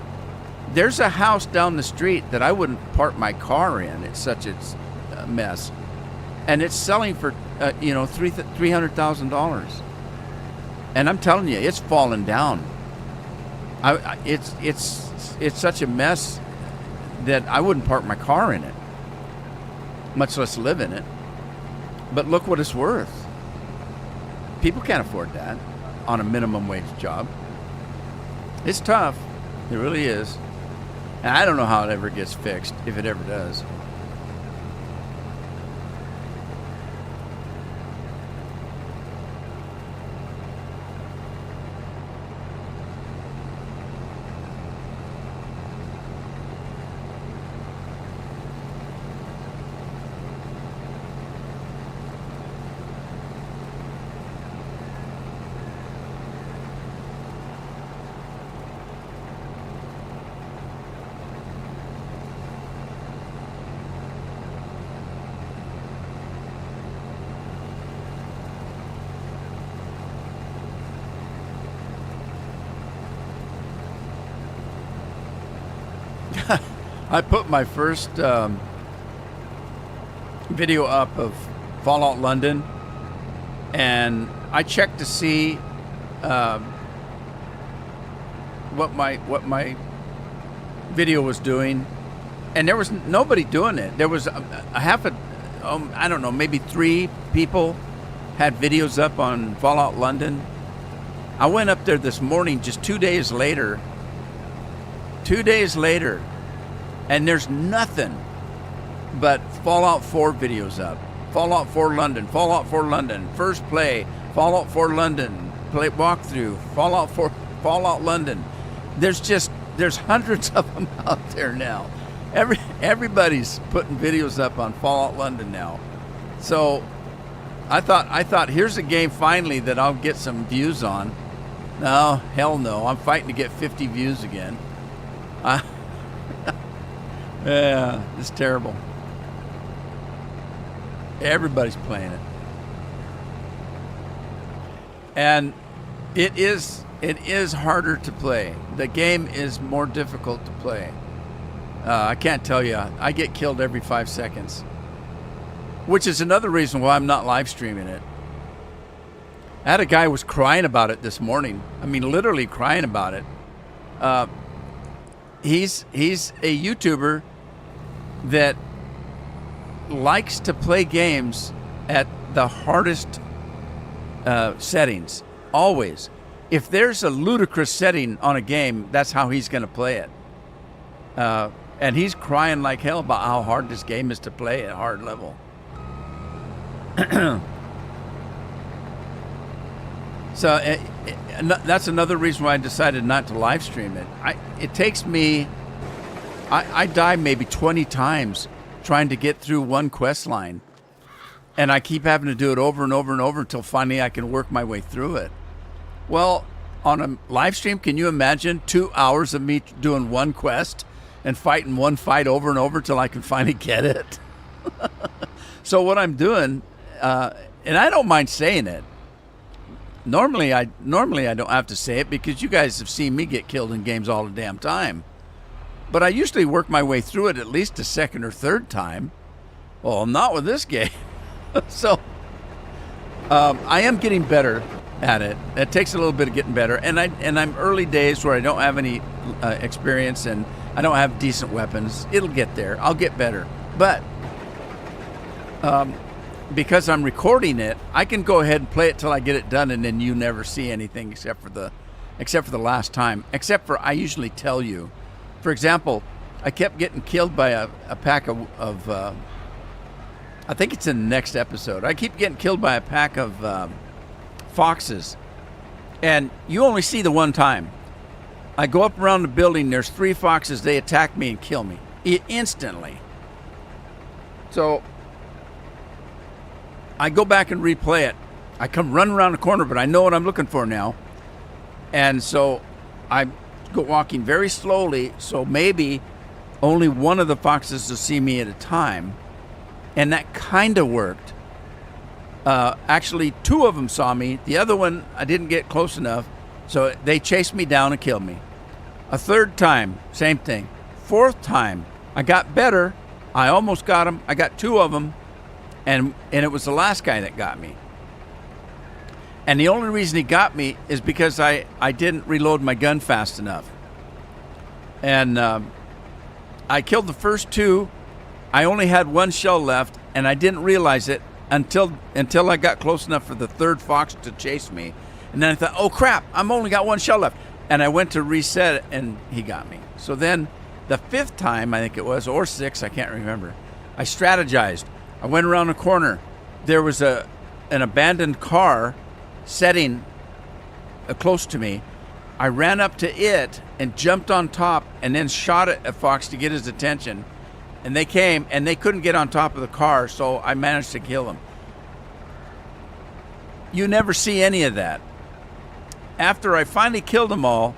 There's a house down the street that I wouldn't park my car in. It's such a mess. And it's selling for, $300,000. And I'm telling you, it's fallen down. It's such a mess that I wouldn't park my car in it, much less live in it. But look what it's worth. People can't afford that on a minimum wage job. It's tough. It really is. And I don't know how it ever gets fixed, if it ever does. I put my first video up of Fallout London, and I checked to see what my video was doing, and there was nobody doing it. There was I don't know, maybe 3 people had videos up on Fallout London. I went up there this morning, just 2 days later. 2 days later. And there's nothing but Fallout 4 videos up. Fallout 4 London, Fallout 4 London, first play, Fallout 4 London, play walkthrough, Fallout 4, Fallout London. There's hundreds of them out there now. Everybody's putting videos up on Fallout London now. So I thought here's a game finally that I'll get some views on. No, hell no. I'm fighting to get 50 views again. Yeah, it's terrible. Everybody's playing it. And it is harder to play. The game is more difficult to play. I can't tell you. I get killed every 5 seconds. Which is another reason why I'm not live streaming it. I had a guy who was crying about it this morning. I mean, literally crying about it. He's a YouTuber that likes to play games at the hardest settings. Always. If there's a ludicrous setting on a game, that's how he's going to play it. And he's crying like hell about how hard this game is to play at hard level. So that's another reason why I decided not to live stream it. It takes me, I die maybe 20 times trying to get through one quest line. And I keep having to do it over and over and over until finally I can work my way through it. Well, on a live stream, can you imagine 2 hours of me doing one quest and fighting one fight over and over till I can finally get it? So what I'm doing, and I don't mind saying it. Normally I don't have to say it because you guys have seen me get killed in games all the damn time. But I usually work my way through it at least a second or third time. Well, not with this game. So I am getting better at it. It takes a little bit of getting better, and I'm early days where I don't have any experience and I don't have decent weapons. It'll get there. I'll get better. But because I'm recording it, I can go ahead and play it till I get it done, and then you never see anything except for the last time. Except for I usually tell you. For example, I kept getting killed by a pack of I think it's in the next episode. I keep getting killed by a pack of foxes, and you only see the one time. I go up around the building. There's 3 foxes. They attack me and kill me instantly. So I go back and replay it. I come running around the corner, but I know what I'm looking for now. And so I go walking very slowly, so maybe only one of the foxes to see me at a time, and that kind of worked. Actually, 2 of them saw me. The other one, I didn't get close enough, so they chased me down and killed me. A 3rd time, same thing. 4th time, I got better. I almost got them. I got 2 of them, and it was the last guy that got me. And the only reason he got me is because I didn't reload my gun fast enough. And I killed the first 2. I only had 1 shell left, and I didn't realize it until I got close enough for the 3rd fox to chase me. And then I thought, oh crap, I'm only got 1 shell left. And I went to reset it, and he got me. So then the 5th time, I think it was, or 6th, I can't remember, I strategized. I went around the corner. There was an abandoned car setting close to me. I ran up to it and jumped on top and then shot at a fox to get his attention. And they came, and they couldn't get on top of the car, so I managed to kill them. You never see any of that. After I finally killed them all,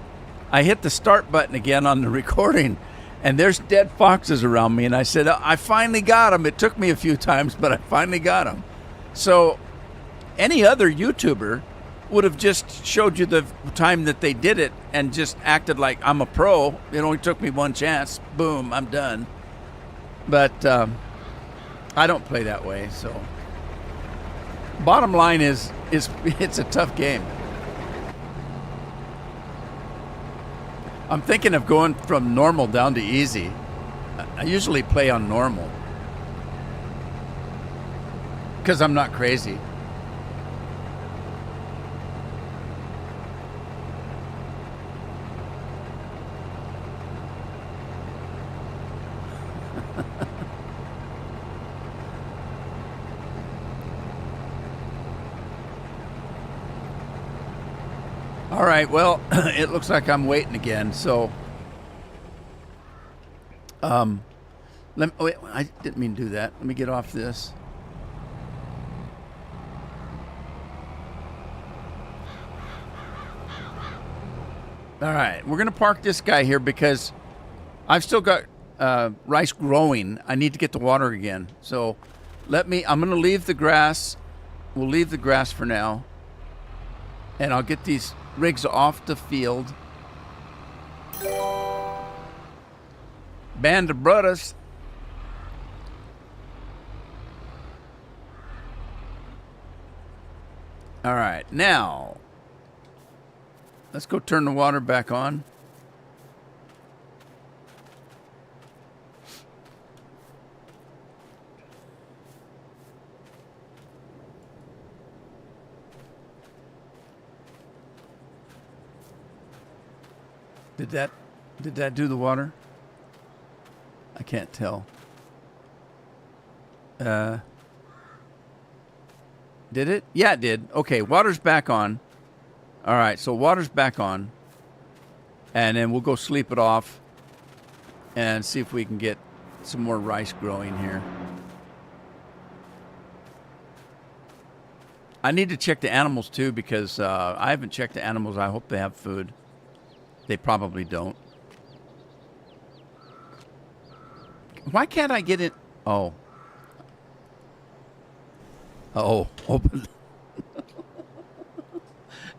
I hit the start button again on the recording, and there's dead foxes around me. And I said, I finally got them. It took me a few times, but I finally got them. So any other YouTuber would have just showed you the time that they did it and just acted like I'm a pro. It only took me 1 chance. Boom, I'm done. But I don't play that way. So bottom line is it's a tough game. I'm thinking of going from normal down to easy. I usually play on normal because I'm not crazy. All right, well, it looks like I'm waiting again, so wait, I didn't mean to do that. Let me get off this. All right, we're going to park this guy here because I've still got rice growing. I need to get the water again. So I'm going to leave the grass. We'll leave the grass for now. And I'll get these rigs off the field. Band of brothers. All right, now let's go turn the water back on. Did that do the water? I can't tell. Did it? Yeah, it did. Okay, water's back on. All right, so water's back on. And then we'll go sleep it off and see if we can get some more rice growing here. I need to check the animals too because I haven't checked the animals. I hope they have food. They probably don't. Why can't I get it? Oh. Oh, open.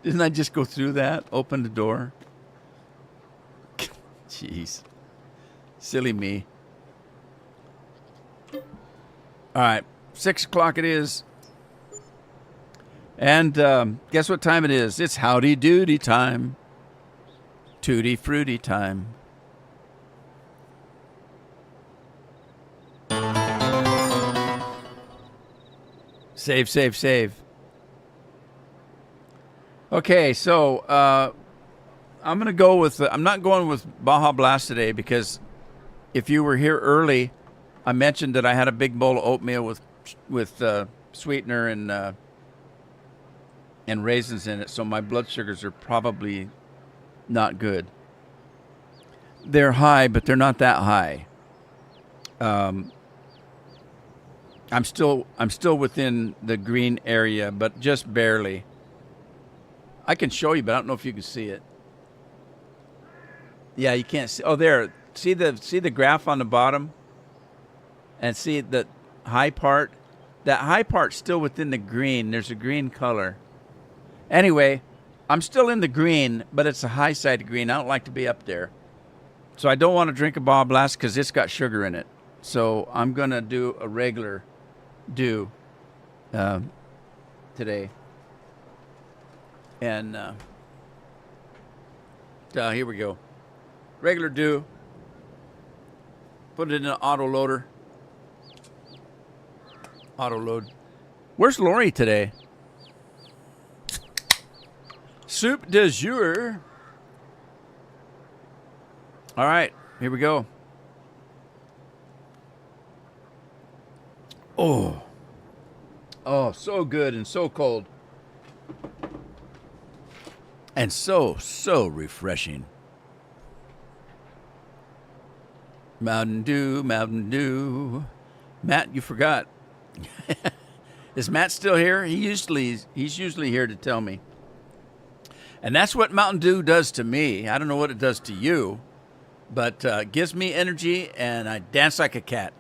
Didn't I just go through that? Open the door? Jeez. Silly me. All right. 6 o'clock it is. And guess what time it is? It's howdy doody time. Tutti fruity time. Save, save, save. Okay, so I'm going to go with... I'm not going with Baja Blast today because if you were here early, I mentioned that I had a big bowl of oatmeal with sweetener and raisins in it, so my blood sugars are probably not good. They're high, but they're not that high. I'm still within the green area, but just barely. I can show you, but I don't know if you can see it. Yeah, you can't see. Oh, there. see the graph on the bottom, and see the high part. That high part's still within the green. There's a green color. Anyway, I'm still in the green, but it's a high side green. I don't like to be up there. So I don't want to drink a Baja Blast because it's got sugar in it. So I'm going to do a regular dew today. And here we go. Regular dew. Put it in an auto loader. Auto load. Where's Lori today? Soup du jour. All right, here we go. Oh, so good and so cold. And so refreshing. Mountain Dew, Mountain Dew. Matt, you forgot. Is Matt still here? He's usually here to tell me. And that's what Mountain Dew does to me. I don't know what it does to you, but gives me energy and I dance like a cat.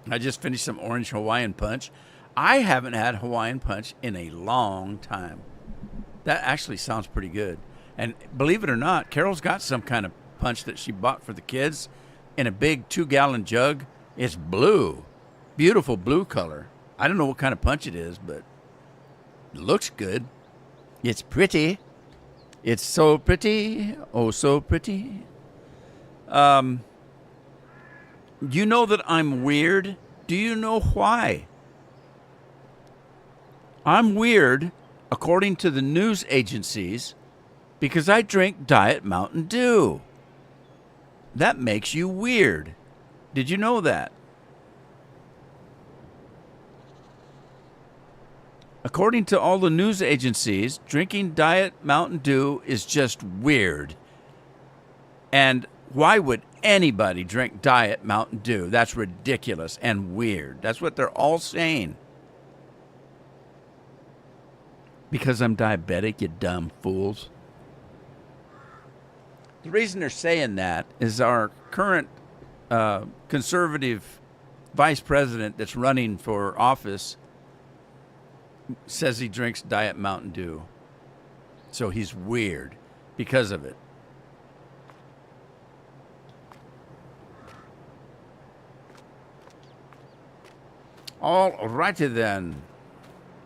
I just finished some orange Hawaiian punch. I haven't had Hawaiian punch in a long time. That actually sounds pretty good. And believe it or not, Carol's got some kind of punch that she bought for the kids in a big 2-gallon jug. It's blue. Beautiful blue color. I don't know what kind of punch it is, but it looks good. It's pretty. It's so pretty. Oh, so pretty. You know that I'm weird? Do you know why? I'm weird, according to the news agencies, because I drink Diet Mountain Dew. That makes you weird. Did you know that? According to all the news agencies, drinking Diet Mountain Dew is just weird. And why would anybody drink Diet Mountain Dew? That's ridiculous and weird. That's what they're all saying. Because I'm diabetic, you dumb fools. The reason they're saying that is our current conservative vice president that's running for office says he drinks Diet Mountain Dew. So he's weird because of it. All righty then.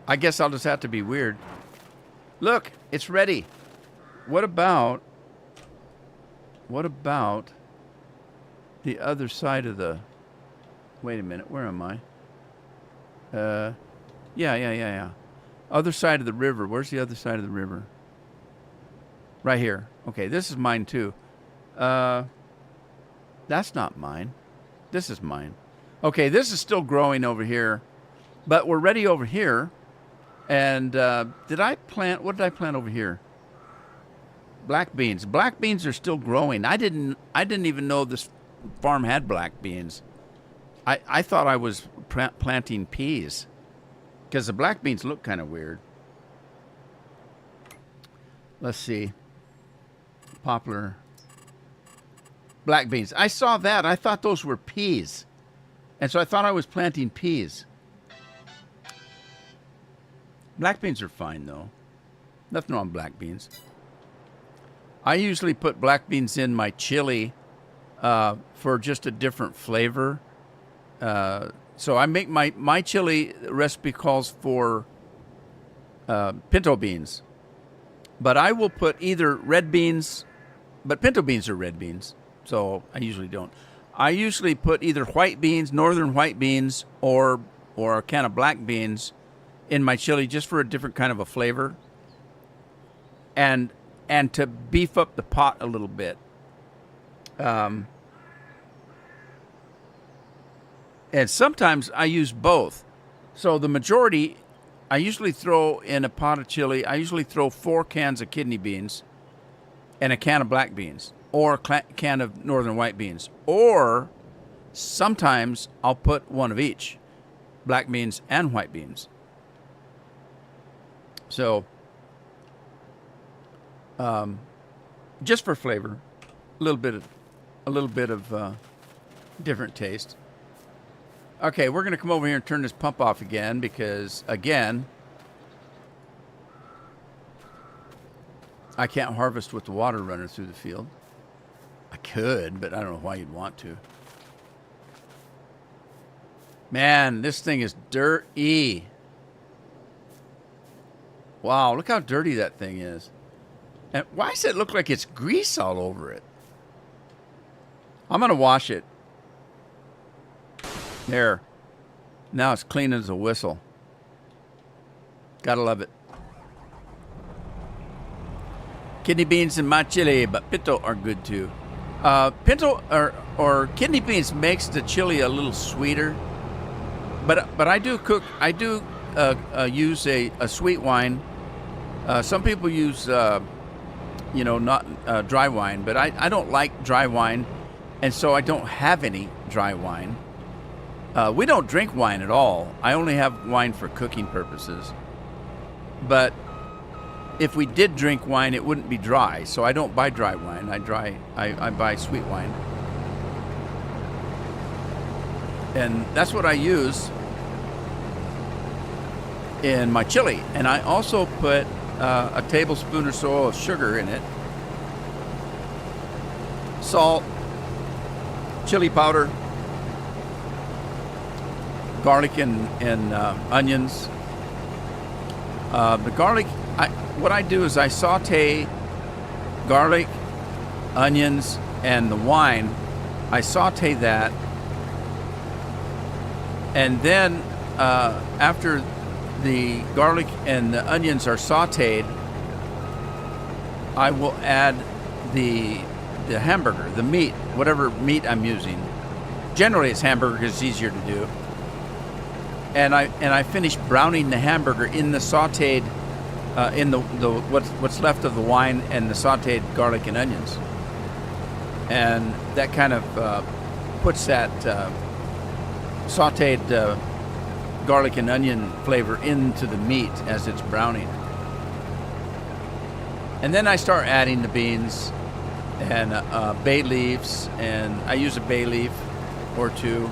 I guess I'll just have to be weird. Look, it's ready. What about the other side of the... Wait a minute, where am I? Yeah. Other side of the river. Where's the other side of the river? Right here. Okay, this is mine too. That's not mine. This is mine. Okay, this is still growing over here, but we're ready over here. And what did I plant over here? Black beans. Black beans are still growing. I didn't even know this farm had black beans. I thought I was planting peas because the black beans look kind of weird. Let's see. Poplar. Black beans. I saw that. I thought those were peas. And so I thought I was planting peas. Black beans are fine, though. Nothing wrong with black beans. I usually put black beans in my chili for just a different flavor. So I make my chili recipe calls for pinto beans. But I will put either red beans, but pinto beans are red beans, so I usually don't. I usually put either white beans, northern white beans, or a can of black beans in my chili just for a different kind of a flavor. And to beef up the pot a little bit. And sometimes I use both. So the majority, I usually throw in a pot of chili, I usually throw 4 cans of kidney beans and a can of black beans or a can of northern white beans. Or sometimes I'll put one of each, black beans and white beans. So just for flavor, a little bit of different taste. Okay, we're going to come over here and turn this pump off again because, again, I can't harvest with the water running through the field. I could, but I don't know why you'd want to. Man, this thing is dirty. Wow, look how dirty that thing is. And why does it look like it's grease all over it? I'm going to wash it. There. Now it's clean as a whistle. Gotta love it. Kidney beans and my chili, but pinto are good too. Pinto or kidney beans makes the chili a little sweeter. But I do cook. I do use a sweet wine. Some people use, not dry wine, but I don't like dry wine, and so I don't have any dry wine. We don't drink wine at all. I only have wine for cooking purposes. But if we did drink wine, it wouldn't be dry, so I don't buy dry wine. I buy sweet wine. And that's what I use in my chili. And I also put a tablespoon or so of sugar in it, salt, chili powder, garlic and onions. The garlic, what I do is I saute garlic, onions, and the wine. I saute that, and then after the garlic and the onions are sauteed, I will add the hamburger, the meat, whatever meat I'm using. Generally, it's hamburger because it's easier to do. And I finish browning the hamburger in the sauteed, in the what's left of the wine and the sauteed garlic and onions, and that kind of puts that sauteed garlic and onion flavor into the meat as it's browning. And then I start adding the beans and bay leaves, and I use a bay leaf or two.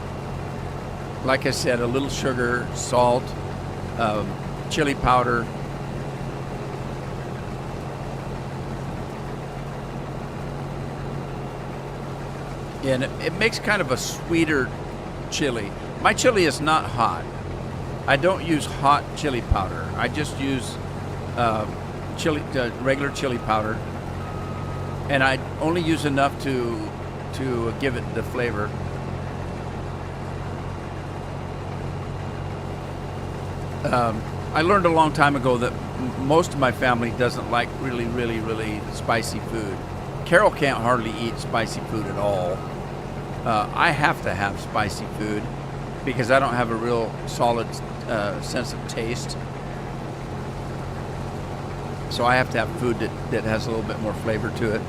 Like I said, a little sugar, salt, chili powder. And it makes kind of a sweeter chili. My chili is not hot. I don't use hot chili powder. I just use regular chili powder. And I only use enough to give it the flavor. I learned a long time ago that most of my family doesn't like really, really, really spicy food. Carol can't hardly eat spicy food at all. I have to have spicy food because I don't have a real solid sense of taste. So I have to have food that has a little bit more flavor to it.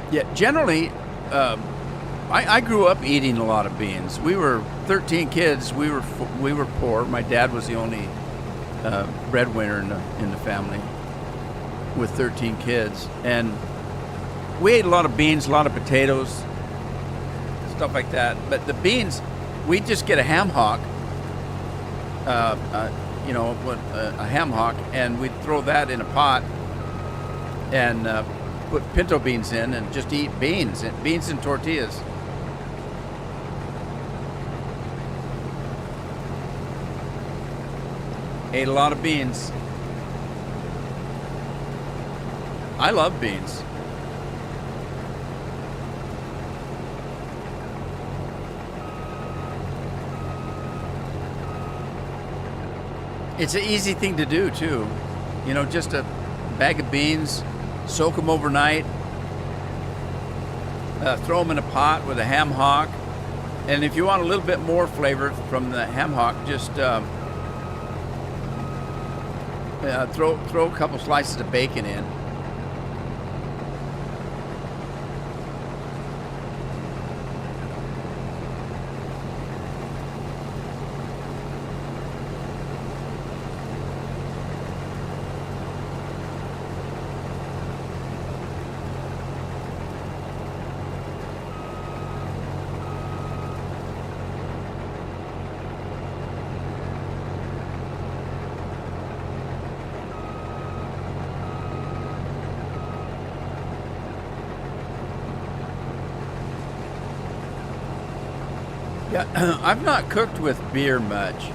Yeah, generally, I grew up eating a lot of beans. We were 13 kids. We were poor. My dad was the only breadwinner in the family with 13 kids, and we ate a lot of beans, a lot of potatoes, stuff like that. But the beans, we'd just get a ham hock, a ham hock, and we'd throw that in a pot and put pinto beans in and just eat beans and tortillas. Ate a lot of beans. I love beans. It's an easy thing to do too. You know, just a bag of beans, soak them overnight, throw them in a pot with a ham hock, And if you want a little bit more flavor from the ham hock, just throw a couple slices of bacon in. Yeah, I've not cooked with beer much.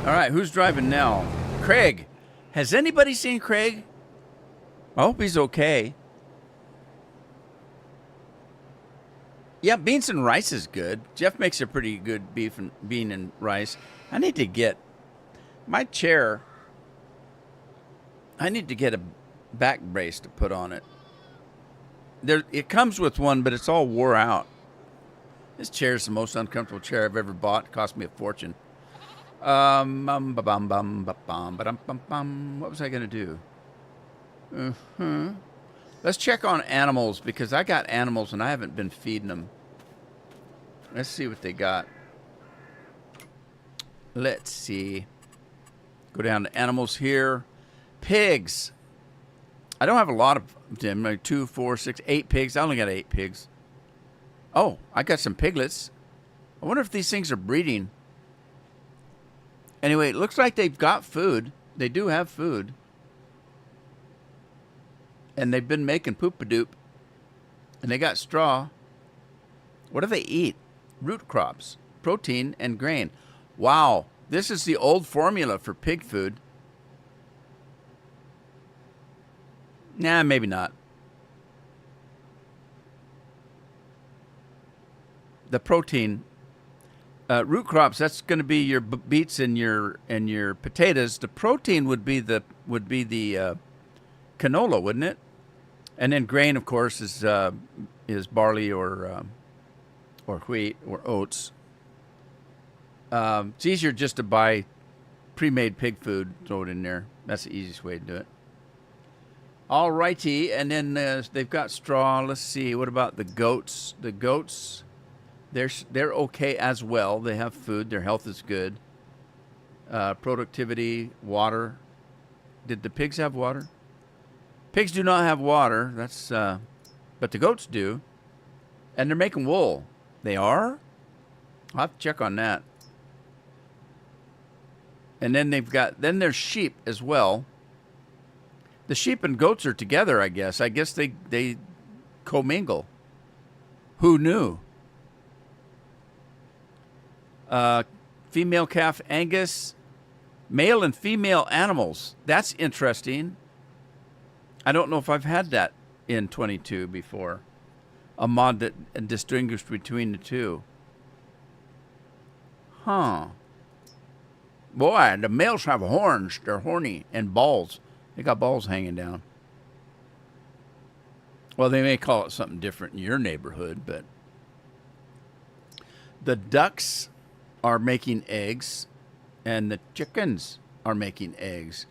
All right, who's driving now? Craig. Has anybody seen Craig? I hope he's okay. Yeah, beans and rice is good. Jeff makes a pretty good bean and rice. I need to get my chair. I need to get a back brace to put on it. It comes with one, but it's all wore out. This chair is the most uncomfortable chair I've ever bought. It cost me a fortune. What was I going to do? Let's check on animals, because I got animals and I haven't been feeding them. Let's see what they got. Let's see. Go down to animals here. Pigs. I don't have a lot of them. Like 2, 4, 6, 8 pigs. I only got 8 pigs. Oh, I got some piglets. I wonder if these things are breeding. Anyway, it looks like they've got food. They do have food. And they've been making poop-a-doop. And they got straw. What do they eat? Root crops, protein, and grain. Wow, this is the old formula for pig food. Nah, maybe not. The protein, root crops. That's going to be your beets and your potatoes. The protein would be the canola, wouldn't it? And then grain, of course, is barley or wheat or oats. It's easier just to buy pre-made pig food, throw it in there. That's the easiest way to do it. All righty, and then they've got straw. Let's see, what about the goats? The goats, they're okay as well. They have food. Their health is good. Productivity, water. Did the pigs have water? Pigs do not have water. That's, but the goats do, and they're making wool. They are? I'll have to check on that. And then there's sheep as well. The sheep and goats are together, I guess. I guess they commingle. Who knew? Female calf Angus, male and female animals. That's interesting. I don't know if I've had that in 22 before. A mod that distinguished between the two. Huh. Boy, the males have horns. They're horny and balls. They got balls hanging down. Well, they may call it something different in your neighborhood, but the ducks are making eggs and the chickens are making eggs.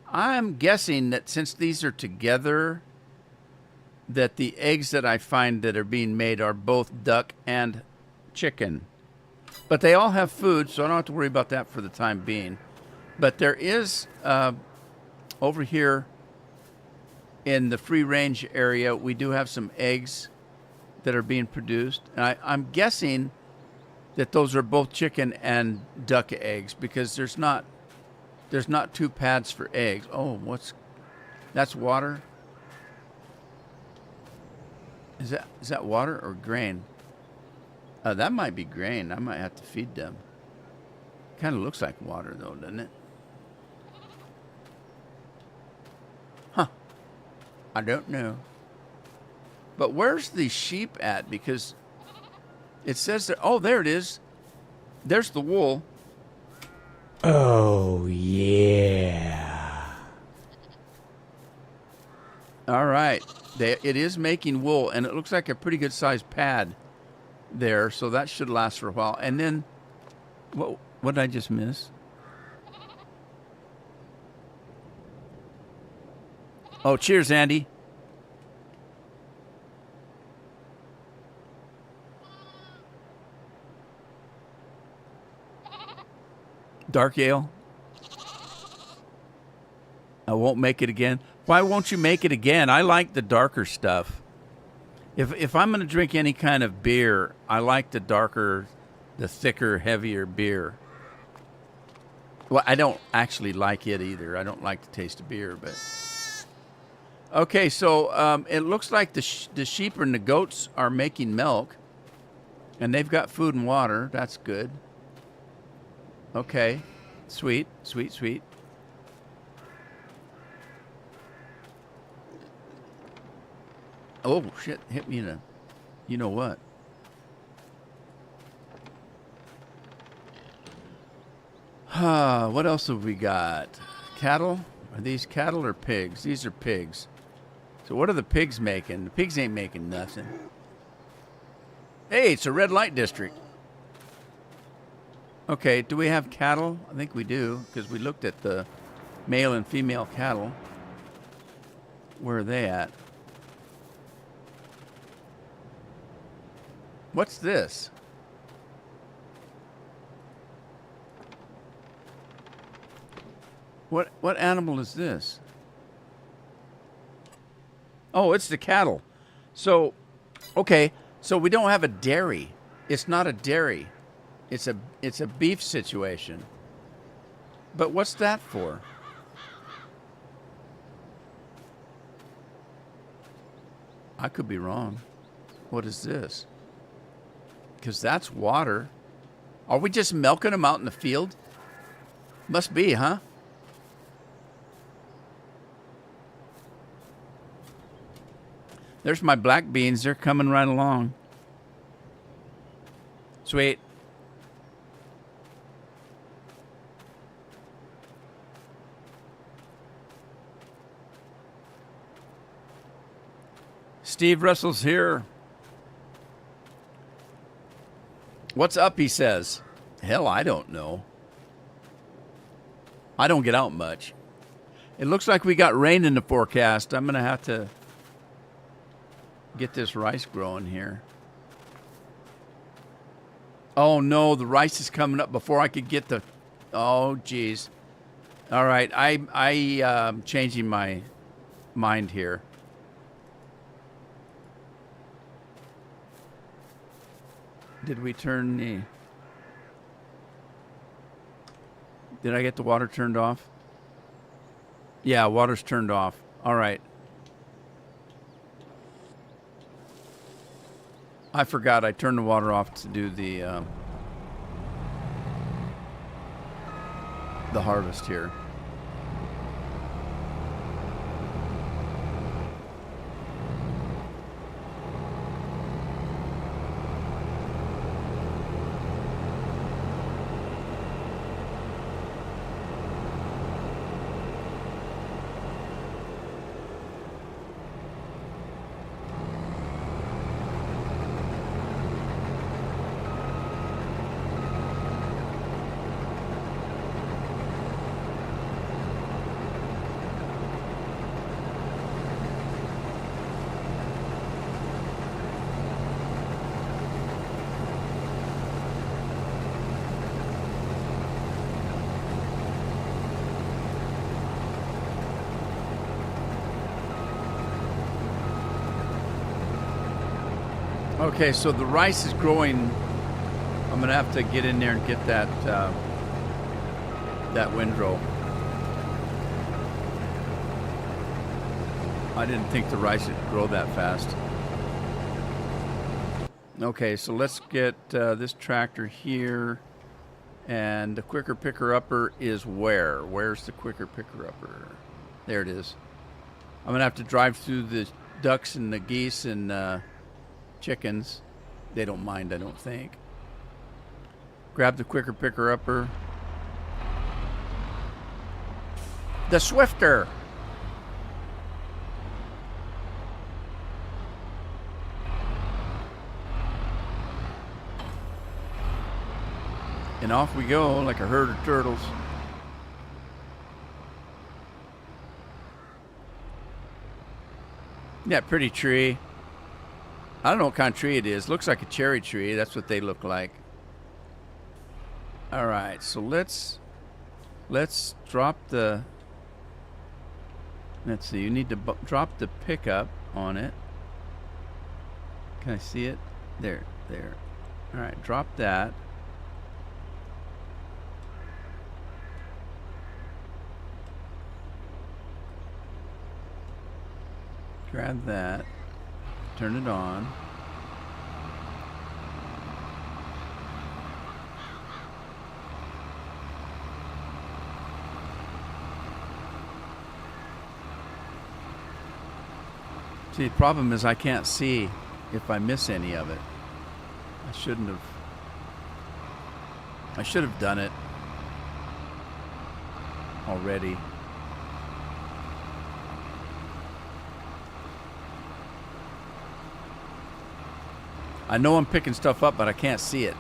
I'm guessing that since these are together, that the eggs that I find that are being made are both duck and chicken. But they all have food, so I don't have to worry about that for the time being. But there is... over here in the free range area, we do have some eggs that are being produced. And I'm guessing that those are both chicken and duck eggs, because there's not 2 pads for eggs. Oh, that's water? Is that water or grain? That might be grain. I might have to feed them. Kind of looks like water though, doesn't it? I don't know. But where's the sheep at? Because it says that... Oh, there it is. There's the wool. Oh, yeah. All right. It is making wool, and it looks like a pretty good sized pad there, so that should last for a while. And then, what did I just miss? Oh, cheers, Andy. Dark ale. I won't make it again. Why won't you make it again? I like the darker stuff. If I'm going to drink any kind of beer, I like the darker, the thicker, heavier beer. Well, I don't actually like it either. I don't like the taste of beer, but... Okay, so it looks like the sheep and the goats are making milk, and they've got food and water. That's good. Okay, sweet, sweet, sweet. Oh, shit, hit me in a... You know what? What else have we got? Cattle? Are these cattle or pigs? These are pigs. So what are the pigs making? The pigs ain't making nothing. Hey, it's a red light district. Okay, do we have cattle? I think we do, because we looked at the male and female cattle. Where are they at? What's this? What animal is this? Oh, it's the cattle. So, okay, so we don't have a dairy. It's not a dairy. It's a beef situation. But what's that for? I could be wrong. What is this? Because that's water. Are we just milking them out in the field? Must be, huh? There's my black beans. They're coming right along. Sweet. Steve Russell's here. What's up, he says. Hell, I don't know. I don't get out much. It looks like we got rain in the forecast. I'm going to have to get this rice growing here. Oh, no, the rice is coming up before I could get the... Oh, geez. All right, I'm changing my mind here. Did we turn the... Did I get the water turned off? Yeah, water's turned off. All right. I forgot I turned the water off to do the harvest here. Okay, so the rice is growing. I'm gonna have to get in there and get that that windrow. I didn't think the rice would grow that fast. Okay, so let's get this tractor here, and the quicker picker upper is where? Where's the quicker picker upper? There it is. I'm gonna have to drive through the ducks and the geese and chickens. They don't mind, I don't think. Grab the quicker picker upper. The Swifter. And off we go like a herd of turtles. Yeah, pretty tree. I don't know what kind of tree it is. Looks like a cherry tree. That's what they look like. All right, so let's drop the. Let's see. You need to drop the pickup on it. Can I see it? There. All right, drop that. Grab that. Turn it on. See, the problem is I can't see if I miss any of it. I should have done it already. I know I'm picking stuff up, but I can't see it.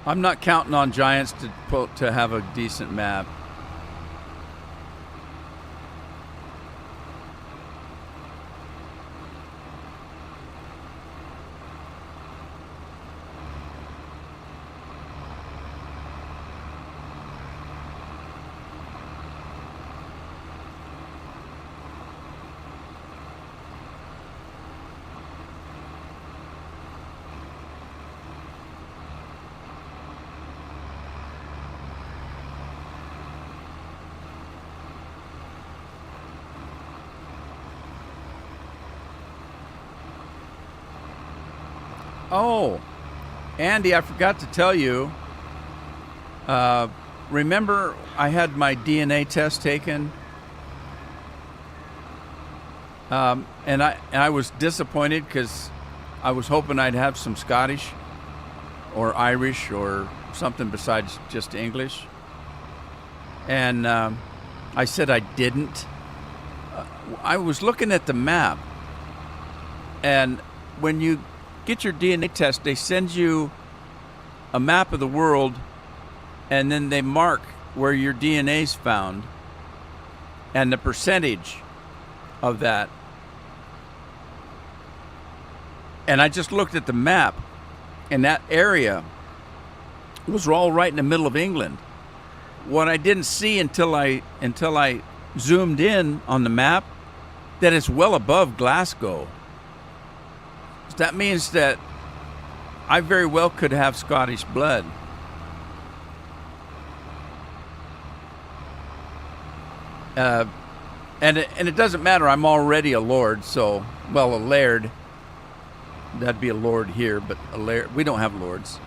I'm not counting on Giants to have a decent map. Oh, Andy, I forgot to tell you. Remember, I had my DNA test taken, and I was disappointed because I was hoping I'd have some Scottish or Irish or something besides just English, and I said I didn't. I was looking at the map, and when you get your DNA test, they send you a map of the world, and then they mark where your DNA's found and the percentage of that. And I just looked at the map, and that area was all right in the middle of England. What I didn't see until I zoomed in on the map, that it's well above Glasgow. That means that I very well could have Scottish blood. And it doesn't matter. I'm already a lord, so, well, a laird. That'd be a lord here, but a laird. We don't have lords.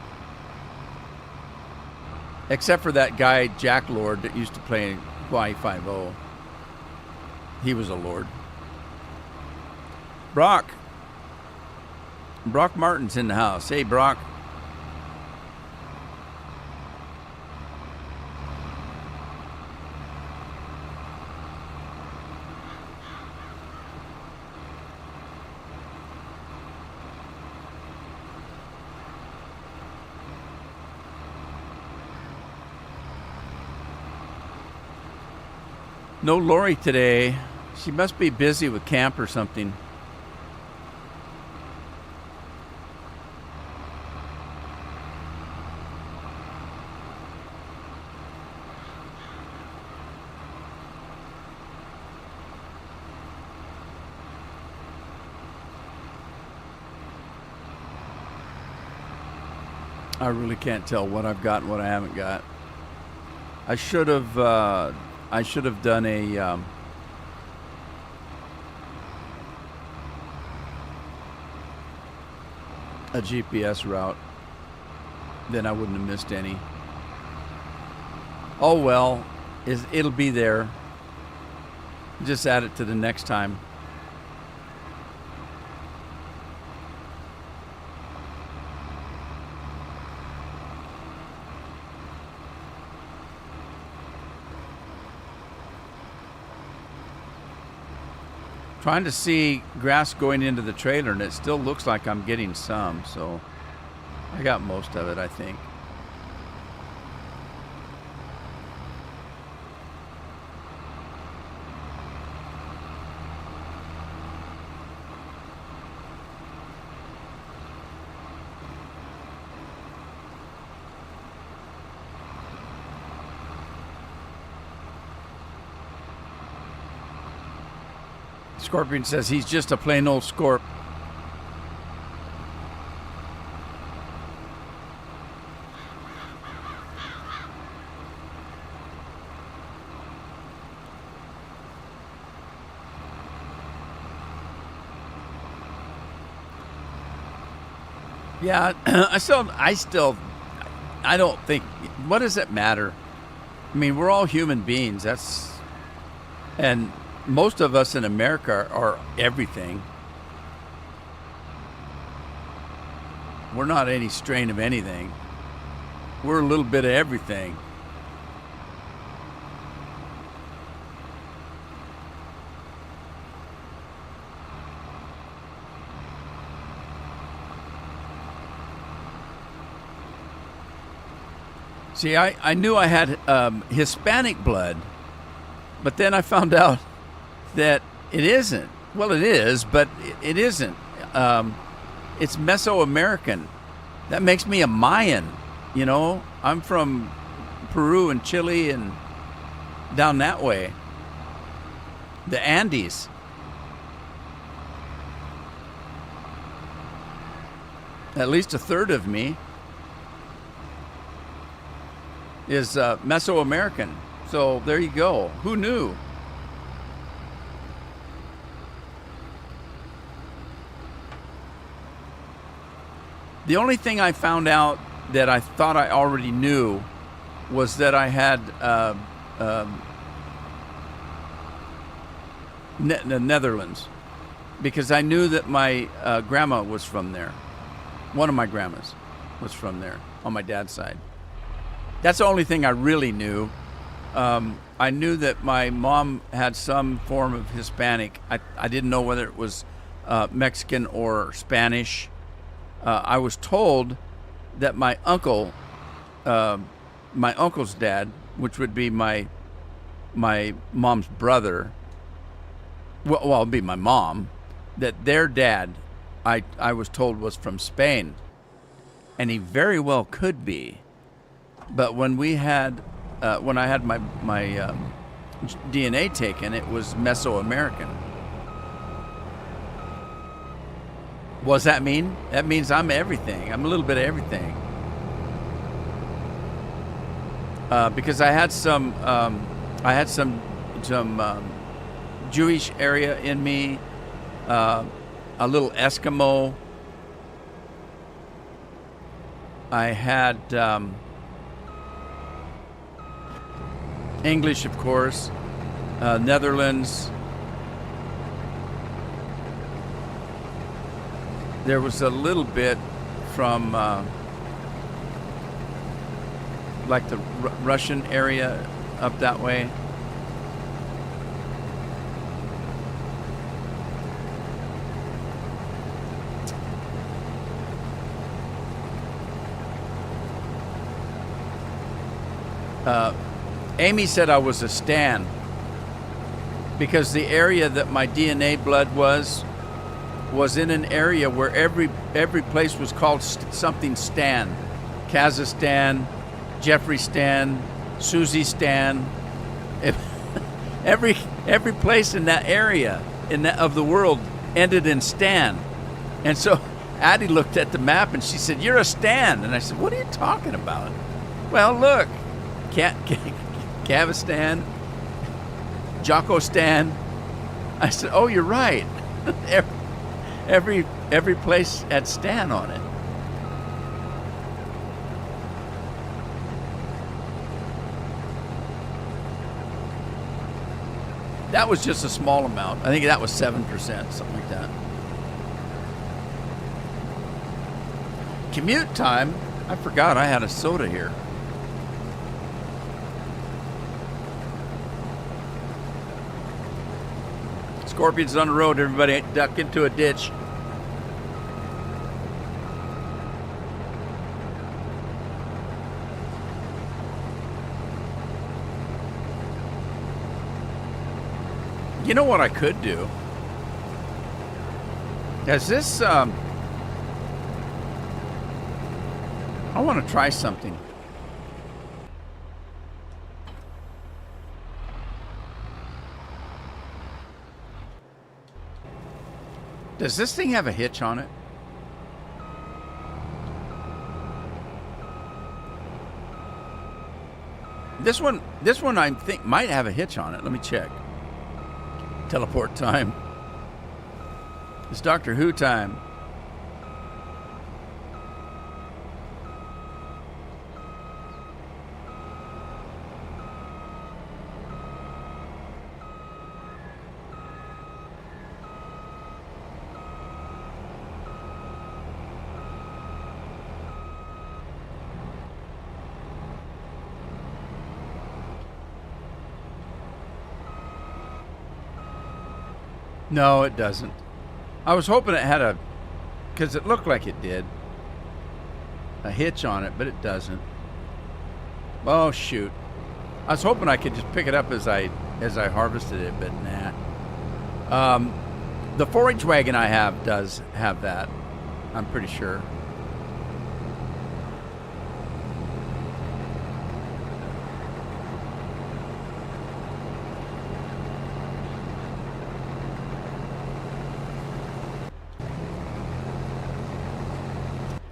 Except for that guy, Jack Lord, that used to play Y50. He was a lord. Brock Martin's in the house. Hey, Brock. No Lori today. She must be busy with camp or something. I really can't tell what I've got and what I haven't got. I should have done a GPS route. Then I wouldn't have missed any. Oh well, it'll be there. Just add it to the next time. Trying to see grass going into the trailer, and it still looks like I'm getting some, so I got most of it, I think. Scorpion says he's just a plain old scorp. Yeah, I don't think, what does it matter? I mean, we're all human beings. And most of us in America are everything. We're not any strain of anything. We're a little bit of everything. See, I knew I had Hispanic blood, but then I found out that it isn't. Well, it is, but it isn't. It's Mesoamerican. That makes me a Mayan, you know? I'm from Peru and Chile and down that way. The Andes. At least a third of me is Mesoamerican. So there you go. Who knew? The only thing I found out that I thought I already knew was that I had the Netherlands, because I knew that my grandma was from there. One of my grandmas was from there on my dad's side. That's the only thing I really knew. I knew that my mom had some form of Hispanic. I didn't know whether it was Mexican or Spanish. I was told that my uncle's dad, which would be my mom's brother, well, it'd be my mom, that their dad, I was told, was from Spain, and he very well could be. But when I had my DNA taken, it was Mesoamerican. What does that mean? That means I'm everything. I'm a little bit of everything. Because I had some Jewish area in me, a little Eskimo. I had English, of course, Netherlands. There was a little bit from like the Russian area up that way. Amy said I was a Stan because the area that my DNA blood was in an area where every place was called something Stan. Kazakhstan, Jeffrey Stan, Susie Stan. Every place in that area of the world ended in Stan. And so Addie looked at the map and she said, "You're a Stan." And I said, "What are you talking about?" "Well, look, Kazakhstan, Jocko-stan." I said, "Oh, you're right." Every place had Stan on it. That was just a small amount. I think that was 7%, something like that. Commute time. I forgot I had a soda here. Scorpions on the road. Everybody duck into a ditch. You know what I could do? Is this, I want to try something. Does this thing have a hitch on it? This one I think might have a hitch on it. Let me check. Teleport time. It's Doctor Who time. No, it doesn't. I was hoping it had because it looked like it did, a hitch on it, but it doesn't. Oh shoot! I was hoping I could just pick it up as I harvested it, but nah. The 4-H wagon I have does have that. I'm pretty sure.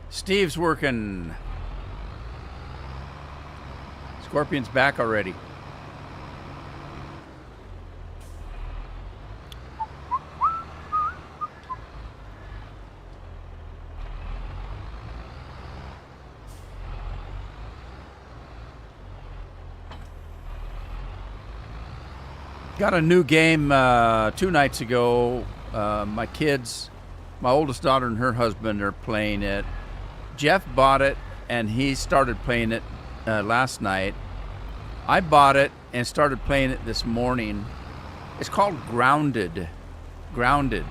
Steve's working. Scorpion's back already. Got a new game 2 nights ago. My kids, my oldest daughter and her husband are playing it. Jeff bought it, and he started playing it last night. I bought it and started playing it this morning. It's called Grounded. Grounded.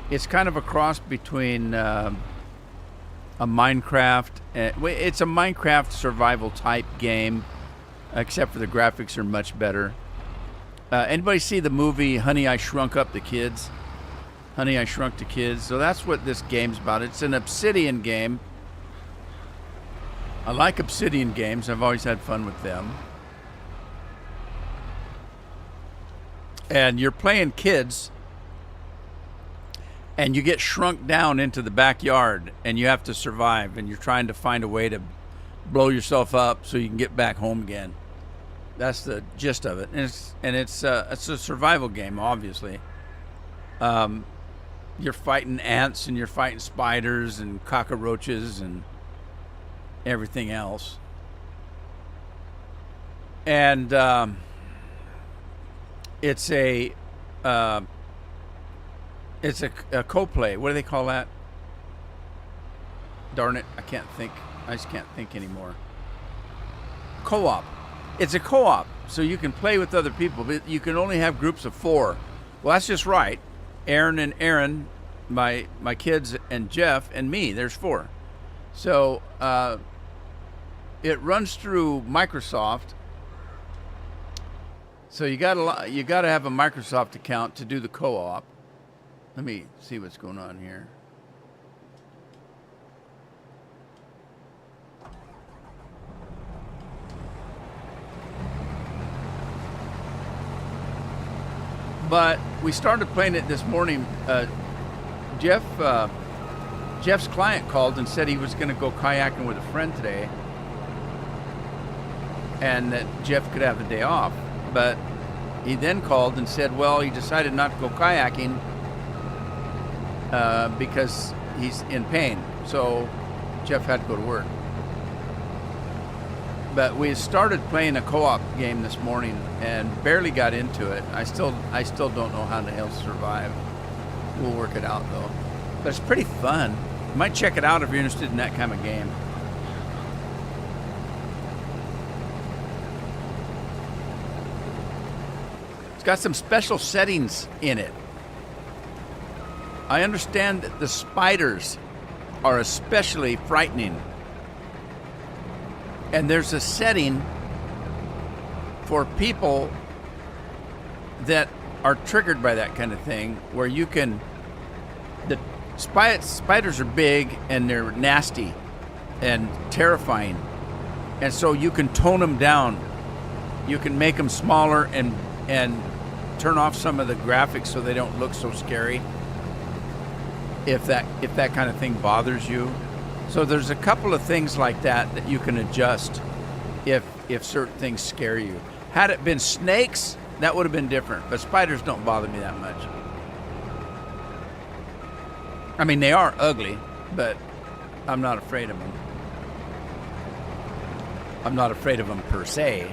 It's kind of a cross between a Minecraft. It's a Minecraft survival type game, except for the graphics are much better. Anybody see the movie Honey, I Shrunk Up the Kids? Honey, I Shrunk the Kids. So that's what this game's about. It's an Obsidian game. I like Obsidian games. I've always had fun with them. And you're playing kids, and you get shrunk down into the backyard, and you have to survive, and you're trying to find a way to blow yourself up so you can get back home again. That's the gist of it. And it's a survival game, obviously. You're fighting ants, and you're fighting spiders and cockroaches and everything else. And it's a co-play. What do they call that? Darn it, I can't think. I just can't think anymore. Co-op. It's a co-op, so you can play with other people, but you can only have groups of 4. Well, that's just right. Aaron, my kids, and Jeff, and me. There's 4. So it runs through Microsoft. So you gotta have a Microsoft account to do the co-op. Let me see what's going on here. But we started playing it this morning. Jeff's client called and said he was going to go kayaking with a friend today, and that Jeff could have the day off. But he then called and said, well, he decided not to go kayaking because he's in pain. So Jeff had to go to work. But we started playing a co-op game this morning and barely got into it. I still don't know how the hell to survive. We'll work it out though. But it's pretty fun. You might check it out if you're interested in that kind of game. got some special settings in it. I understand that the spiders are especially frightening. And there's a setting for people that are triggered by that kind of thing where you can, the spiders are big and they're nasty and terrifying. And so you can tone them down. You can make them smaller and turn off some of the graphics so they don't look so scary. If that kind of thing bothers you. So there's a couple of things like that you can adjust if certain things scare you. Had it been snakes, that would have been different, but spiders don't bother me that much. I mean, they are ugly, but I'm not afraid of them. I'm not afraid of them per se.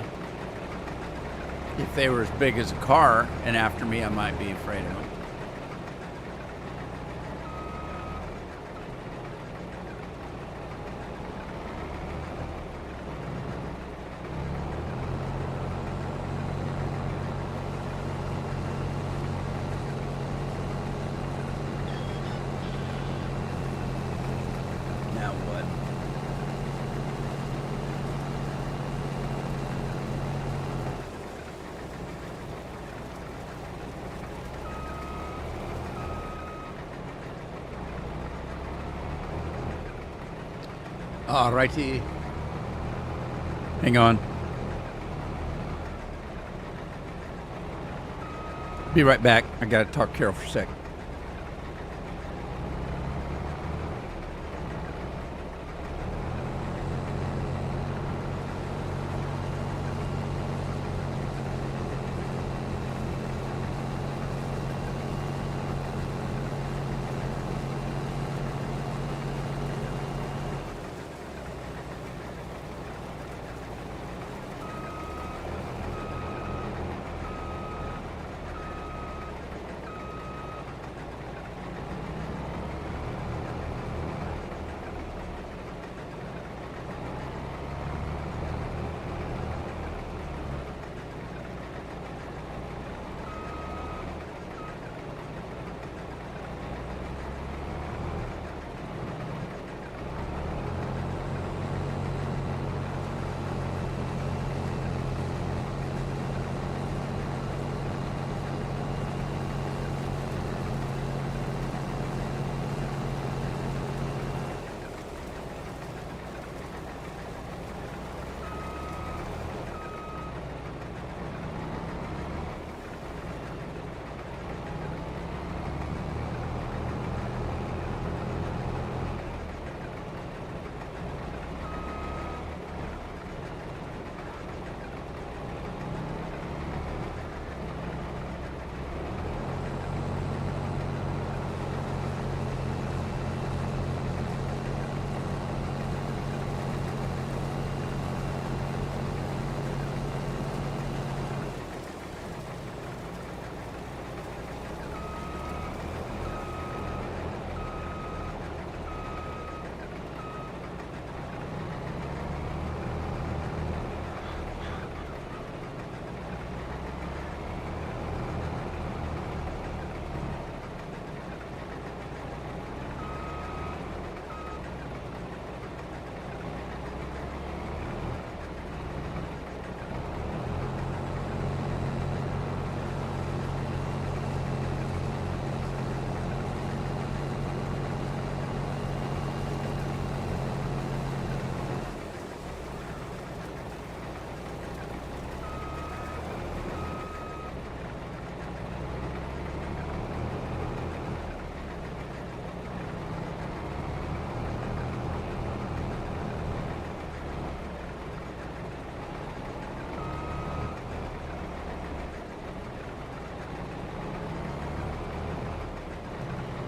If they were as big as a car and after me, I might be afraid of them. All righty. Hang on. Be right back. I got to talk to Carol for a second.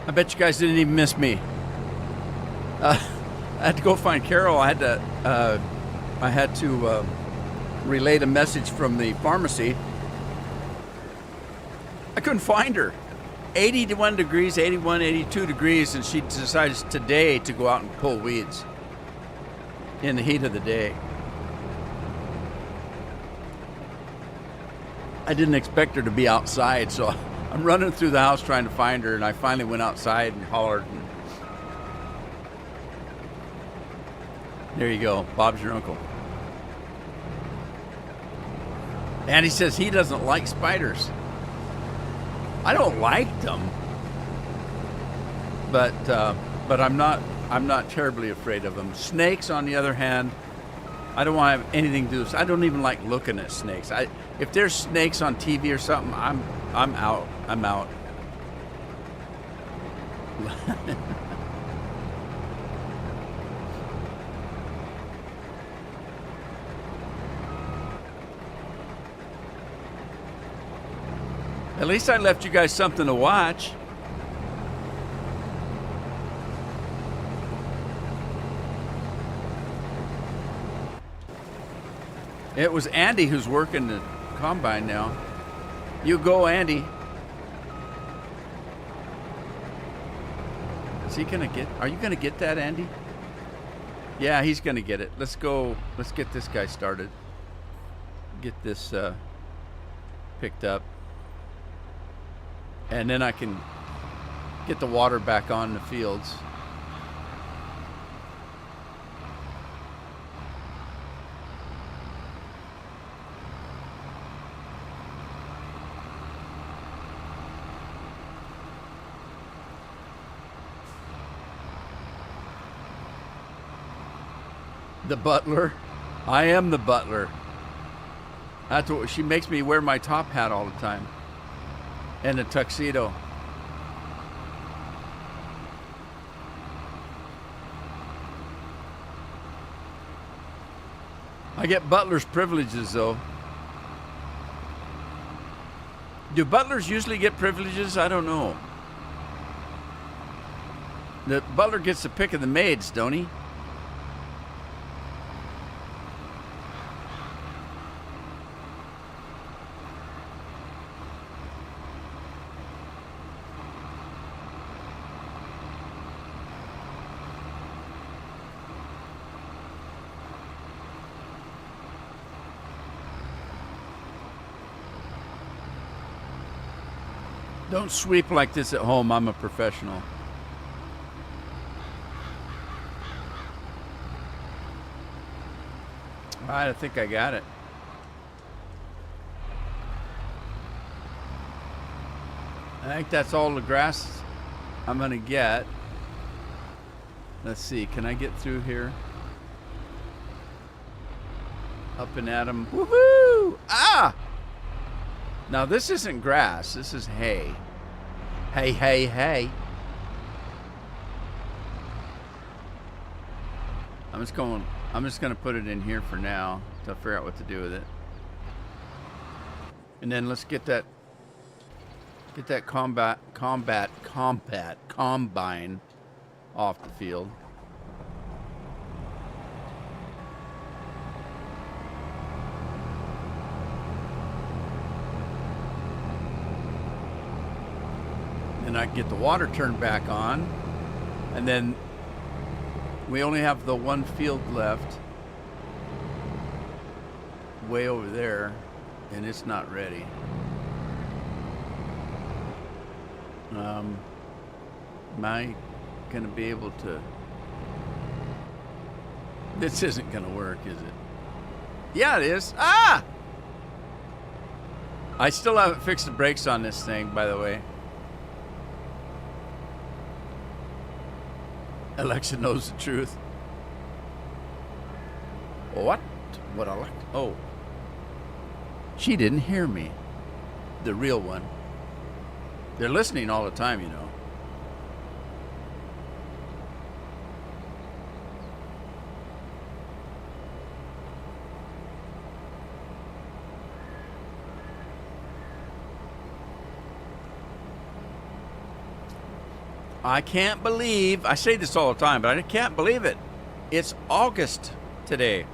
I bet you guys didn't even miss me. I had to go find Carol. I had to relay the message from the pharmacy. I couldn't find her. 81 degrees, 81, 82 degrees, and she decides today to go out and pull weeds in the heat of the day. I didn't expect her to be outside, so I'm running through the house trying to find her, and I finally went outside and hollered. And there you go. Bob's your uncle. And he says he doesn't like spiders. I don't like them, but I'm not terribly afraid of them. Snakes, on the other hand, I don't want to have anything to do with this. I don't even like looking at snakes. If there's snakes on TV or something, I'm out. I'm out. At least I left you guys something to watch. It was Andy who's working the combine now. You go, Andy. Is he gonna get? Are you gonna get that, Andy? Yeah, he's gonna get it. Let's go. Let's get this guy started. Get this picked up, and then I can get the water back on the fields. The butler. I am the butler. That's what she makes me wear my top hat all the time. And a tuxedo. I get butler's privileges though. Do butlers usually get privileges? I don't know. The butler gets the pick of the maids, don't he? Don't sweep like this at home. I'm a professional. All right, I think I got it. I think that's all the grass I'm gonna get. Let's see, can I get through here? Up and at 'em. Woohoo! Ah! Now this isn't grass, this is hay. Hey, hey, hey. I'm just gonna put it in here for now to figure out what to do with it. And then let's get that combine off the field. And I can get the water turned back on, and then we only have the one field left way over there, and it's not ready. Am I gonna be able to? This isn't gonna work, is it? Yeah, it is. Ah! I still haven't fixed the brakes on this thing, by the way. Alexa knows the truth. What? What Alexa? Oh. She didn't hear me. The real one. They're listening all the time, you know. I can't believe, I say this all the time, but I can't believe it. It's August today.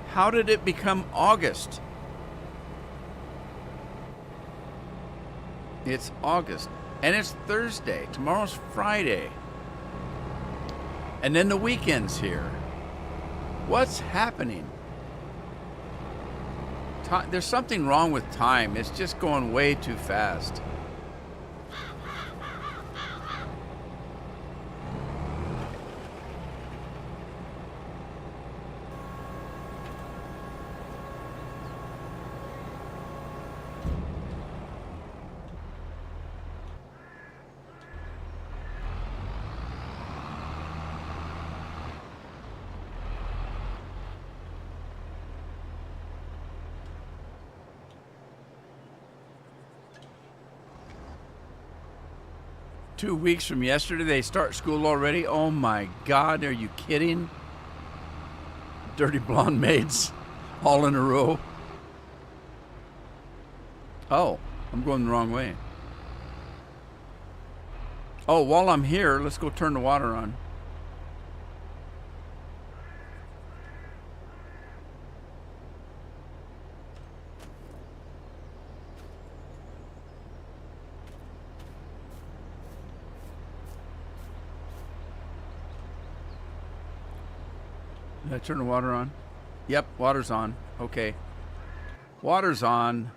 How did it become August? It's August, and it's Thursday. Tomorrow's Friday. And then the weekend's here. What's happening There's something wrong with time. It's just going way too fast. Two weeks from yesterday, they start school already? Oh my God, are you kidding? Dirty blonde maids all in a row. Oh, I'm going the wrong way. Oh, while I'm here, let's go turn the water on. Did I turn the water on? Yep, water's on. Okay. Water's on.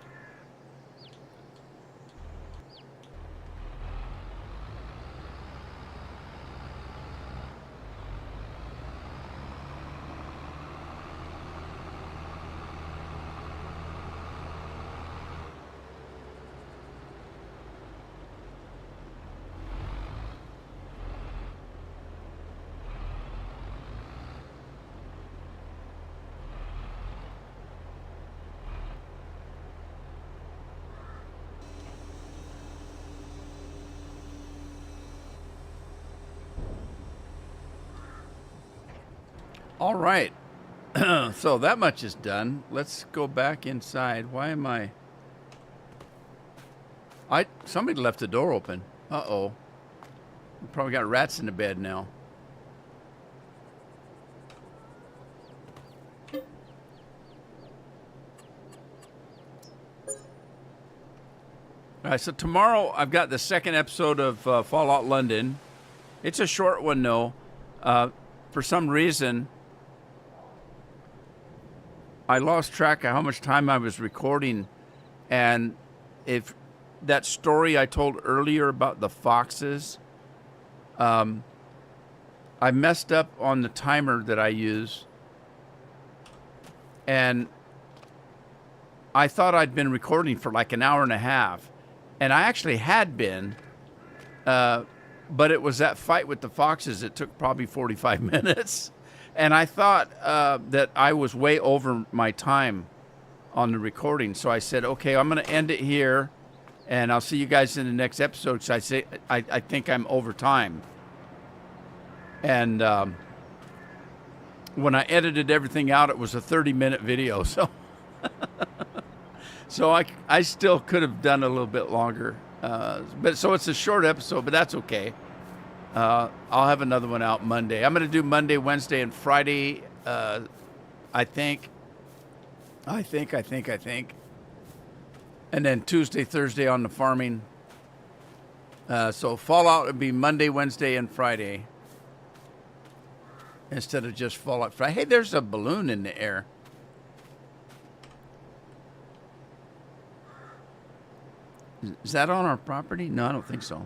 All right. So that much is done. Let's go back inside. Why am I somebody left the door open. Uh-oh. We probably got rats in the bed now. All right, so tomorrow I've got the second episode of Fallout London. It's a short one, though. For some reason, I lost track of how much time I was recording, and if that story I told earlier about the foxes, I messed up on the timer that I use, and I thought I'd been recording for like an hour and a half, and I actually had been, but it was that fight with the foxes. It took probably 45 minutes. And I thought that I was way over my time on the recording. So I said, okay, I'm going to end it here, and I'll see you guys in the next episode. So I think I'm over time. And when I edited everything out, it was a 30-minute video. So I still could have done a little bit longer. But so it's a short episode, but that's okay. I'll have another one out Monday. I'm going to do Monday, Wednesday, and Friday, I think. And then Tuesday, Thursday on the farming. So Fallout would be Monday, Wednesday, and Friday. Instead of just Fallout Friday. Hey, there's a balloon in the air. Is that on our property? No, I don't think so.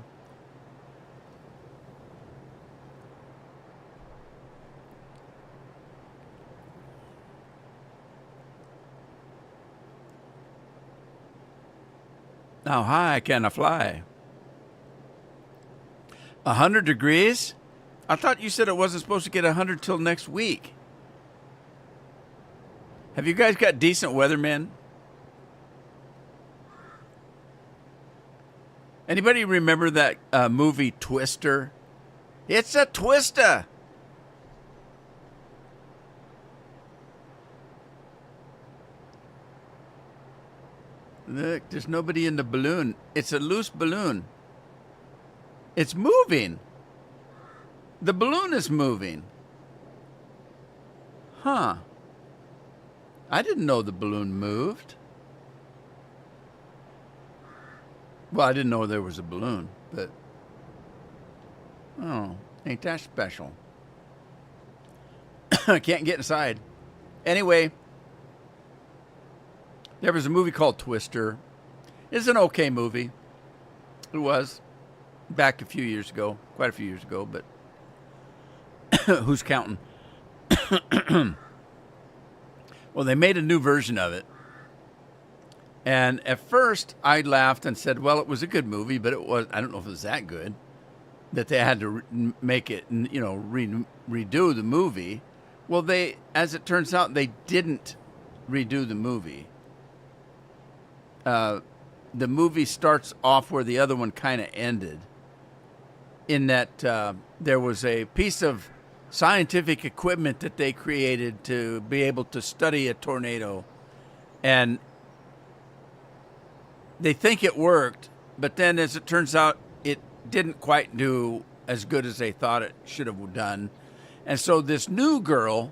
How high can I fly? 100 degrees? I thought you said it wasn't supposed to get 100 till next week. Have you guys got decent weathermen? Anybody remember that movie Twister? It's a twister. Look, there's nobody in the balloon. It's a loose balloon. It's moving. The balloon is moving. Huh. I didn't know the balloon moved. Well, I didn't know there was a balloon, but... Oh, ain't that special. I can't get inside. Anyway... There was a movie called Twister. It's an okay movie. It was back a few years ago, quite a few years ago, but who's counting? Well, they made a new version of it. And at first I laughed and said, well, it was a good movie, but I don't know if it was that good that they had to make it, redo the movie. Well, as it turns out, they didn't redo the movie. The movie starts off where the other one kind of ended, in that there was a piece of scientific equipment that they created to be able to study a tornado. And they think it worked, but then as it turns out, it didn't quite do as good as they thought it should have done. And so this new girl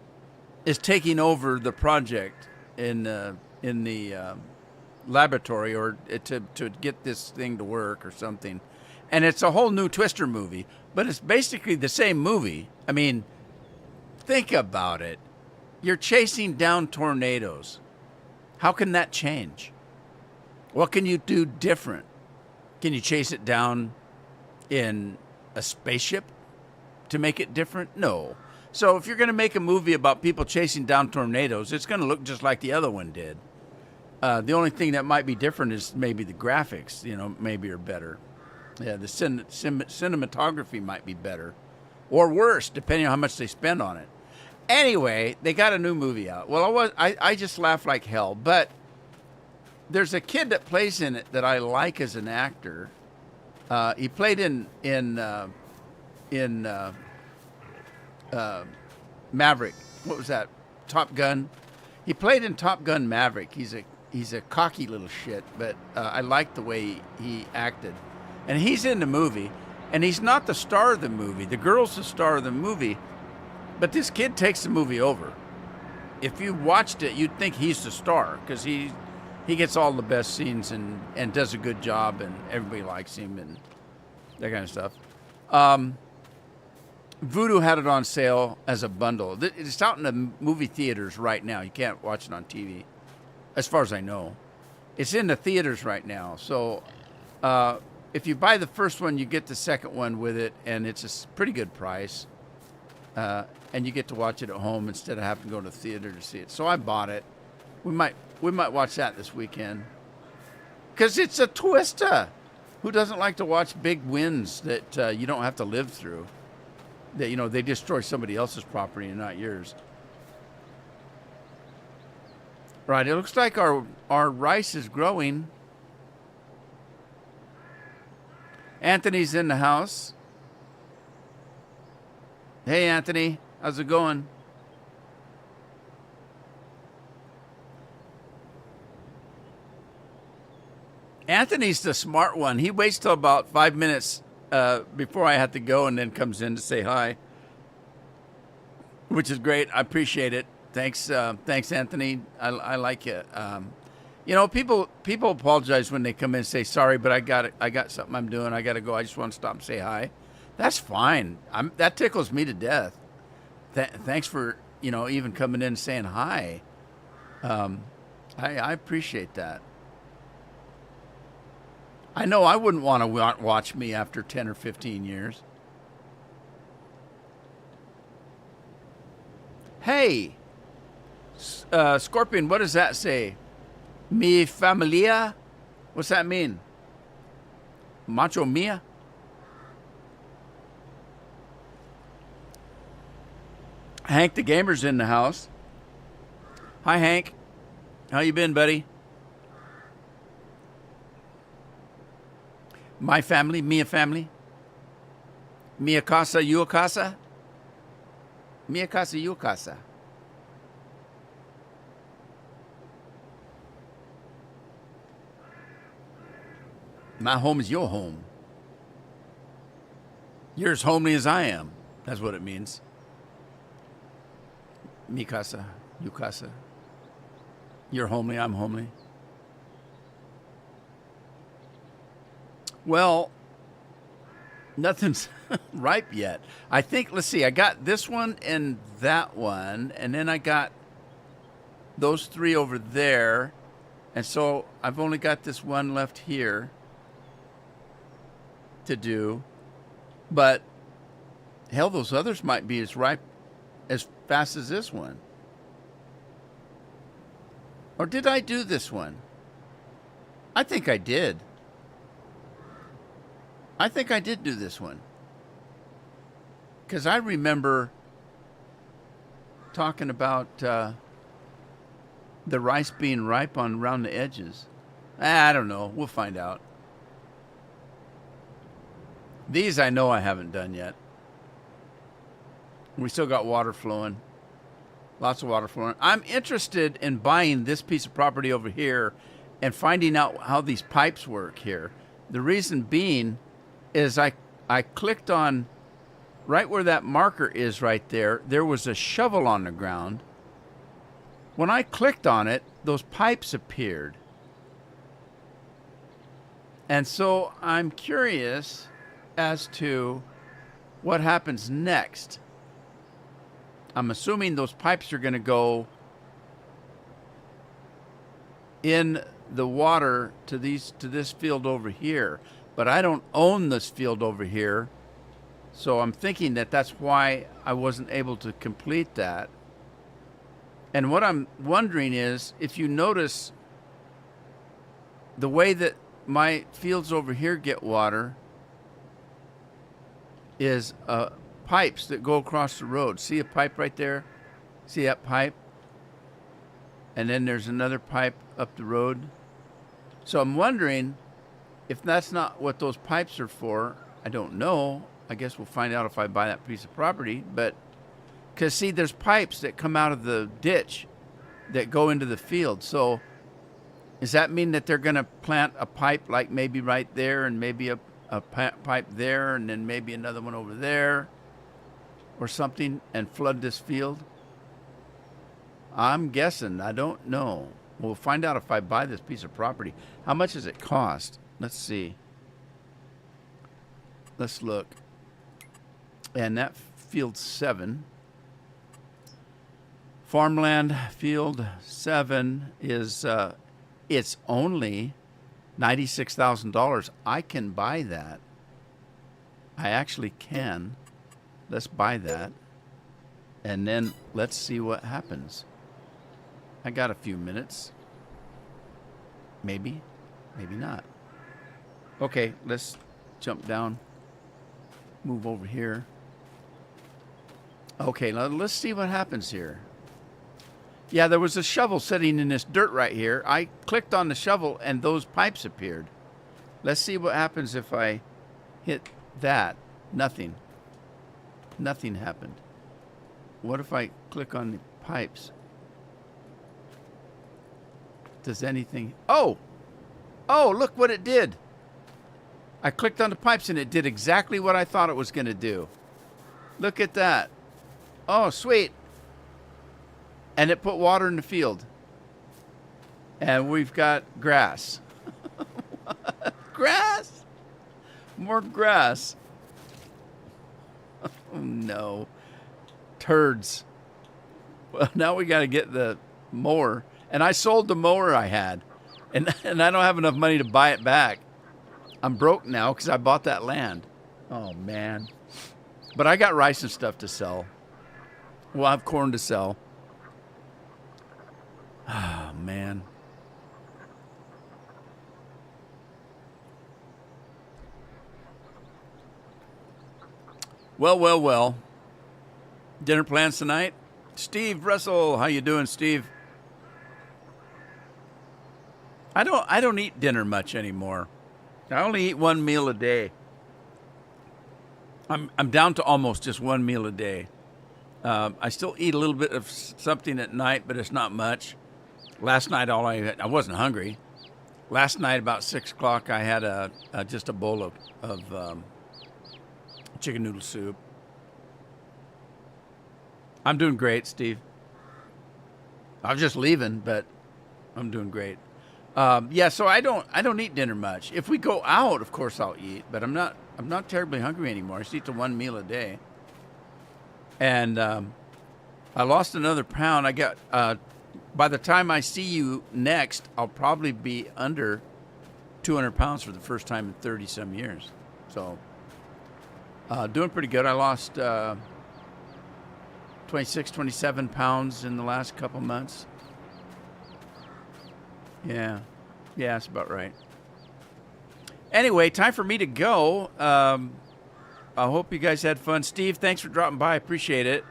is taking over the project in the laboratory, or to get this thing to work or something. And it's a whole new Twister movie, but it's basically the same movie. I mean, think about it. You're chasing down tornadoes. How can that change? What can you do different? Can you chase it down in a spaceship to make it different? No. So if you're going to make a movie about people chasing down tornadoes, it's going to look just like the other one did. The only thing that might be different is maybe the graphics, maybe are better. Yeah, the cinematography might be better or worse, depending on how much they spend on it. Anyway, they got a new movie out. Well, I just laughed like hell, but there's a kid that plays in it that I like as an actor. He played in Maverick. What was that? Top Gun. He played in Top Gun Maverick. He's a cocky little shit, but I like the way he acted. And he's in the movie, and he's not the star of the movie. The girl's the star of the movie, but this kid takes the movie over. If you watched it, you'd think he's the star, because he gets all the best scenes and does a good job, and everybody likes him and that kind of stuff. Vudu had it on sale as a bundle. It's out in the movie theaters right now. You can't watch it on TV, as far as I know. It's in the theaters right now. So if you buy the first one, you get the second one with it, and it's a pretty good price. And you get to watch it at home instead of having to go to the theater to see it. So I bought it. We might watch that this weekend, because it's a twister. Who doesn't like to watch big wins that you don't have to live through? That they destroy somebody else's property and not yours. Right. It looks like our rice is growing. Anthony's in the house. Hey, Anthony, how's it going? Anthony's the smart one. He waits till about 5 minutes before I have to go, and then comes in to say hi, which is great. I appreciate it. Thanks, Anthony. I like it. People apologize when they come in and say sorry, but I got something I'm doing. I got to go. I just want to stop and say hi. That's fine. That tickles me to death. Thanks for even coming in and saying hi. I appreciate that. I know I wouldn't want to watch me after 10 or 15 years. Hey, Scorpion, what does that say? Mi familia? What's that mean? Macho mia? Hank the Gamer's in the house. Hi, Hank. How you been, buddy? My family, Mia family. Mia casa, you a casa? Mia casa, you a casa. My home is your home. You're as homely as I am. That's what it means. Mi casa, you casa. You're homely, I'm homely. Well, nothing's ripe yet. I think, let's see, I got this one and that one, and then I got those three over there, And so I've only got this one left here to do. But hell, those others might be as ripe as fast as this one. Or did I do this one? I think I did. I think I did do this one. Because I remember talking about the rice being ripe on around the edges. I don't know. We'll find out. These I know I haven't done yet. We still got water flowing. Lots of water flowing. I'm interested in buying this piece of property over here and finding out how these pipes work here. The reason being is I clicked on right where that marker is right there. There was a shovel on the ground. When I clicked on it, those pipes appeared. And so I'm curious as to what happens next. I'm assuming those pipes are going to go in the water to this field over here, but I don't own this field over here, so I'm thinking that that's why I wasn't able to complete that. And what I'm wondering is, if you notice the way that my fields over here get water is pipes that go across the road. See a pipe right there? See that pipe? And then there's another pipe up the road. So I'm wondering if that's not what those pipes are for. I don't know. I guess we'll find out if I buy that piece of property. But, because see, there's pipes that come out of the ditch that go into the field. So does that mean that they're going to plant a pipe like maybe right there and maybe a pipe there and then maybe another one over there or something and flood this field? I'm guessing. I don't know. We'll find out if I buy this piece of property. How much does it cost? Let's see. Let's look. And that field 7. Farmland field 7 is it's only $96,000. I can buy that. I actually can. Let's buy that. And then let's see what happens. I got a few minutes. Maybe. Maybe not. Okay, let's jump down. Move over here. Okay, now let's see what happens here. Yeah, there was a shovel sitting in this dirt right here. I clicked on the shovel and those pipes appeared. Let's see what happens if I hit that. Nothing. Nothing happened. What if I click on the pipes? Does anything... Oh! Oh, look what it did. I clicked on the pipes and it did exactly what I thought it was going to do. Look at that. Oh, sweet. And it put water in the field. And we've got grass. Grass? More grass. Oh, no. Turds. Well, now we got to get the mower. And I sold the mower I had. And I don't have enough money to buy it back. I'm broke now because I bought that land. Oh, man. But I got rice and stuff to sell. We'll have corn to sell. Oh, man. Well, well, well. Dinner plans tonight? Steve Russell, how you doing, Steve? I don't eat dinner much anymore. I only eat one meal a day. I'm down to almost just one meal a day. I still eat a little bit of something at night, but it's not much. Last night, I wasn't hungry. Last night, about 6 o'clock, I had just a bowl of chicken noodle soup. I'm doing great, Steve. I was just leaving, but I'm doing great. Yeah, so I don't eat dinner much. If we go out, of course I'll eat, but I'm not terribly hungry anymore. I just eat the one meal a day. And I lost another pound. I got by the time I see you next, I'll probably be under 200 pounds for the first time in 30 some years. So, doing pretty good. I lost 26, 27 pounds in the last couple months. Yeah, that's about right. Anyway, time for me to go. I hope you guys had fun. Steve, thanks for dropping by. I appreciate it.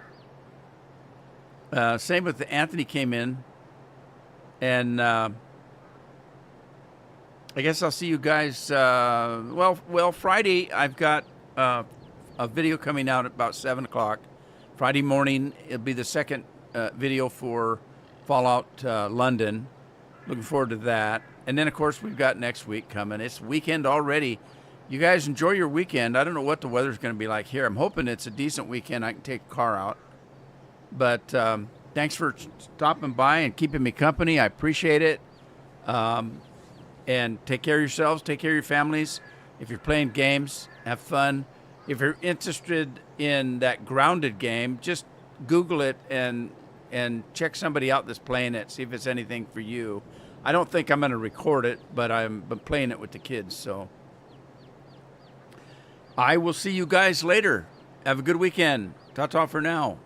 Same with Anthony came in. And I guess I'll see you guys. Well, Friday I've got a video coming out at about 7 o'clock. Friday morning it'll be the second video for Fallout London. Looking forward to that. And then of course we've got next week coming. It's weekend already. You guys enjoy your weekend. I don't know what the weather's going to be like here. I'm hoping it's a decent weekend. I can take a car out. But thanks for stopping by and keeping me company. I appreciate it. And take care of yourselves. Take care of your families. If you're playing games, have fun. If you're interested in that Grounded game, just Google it and check somebody out that's playing it. See if it's anything for you. I don't think I'm going to record it, but I'm playing it with the kids. So I will see you guys later. Have a good weekend. Ta-ta for now.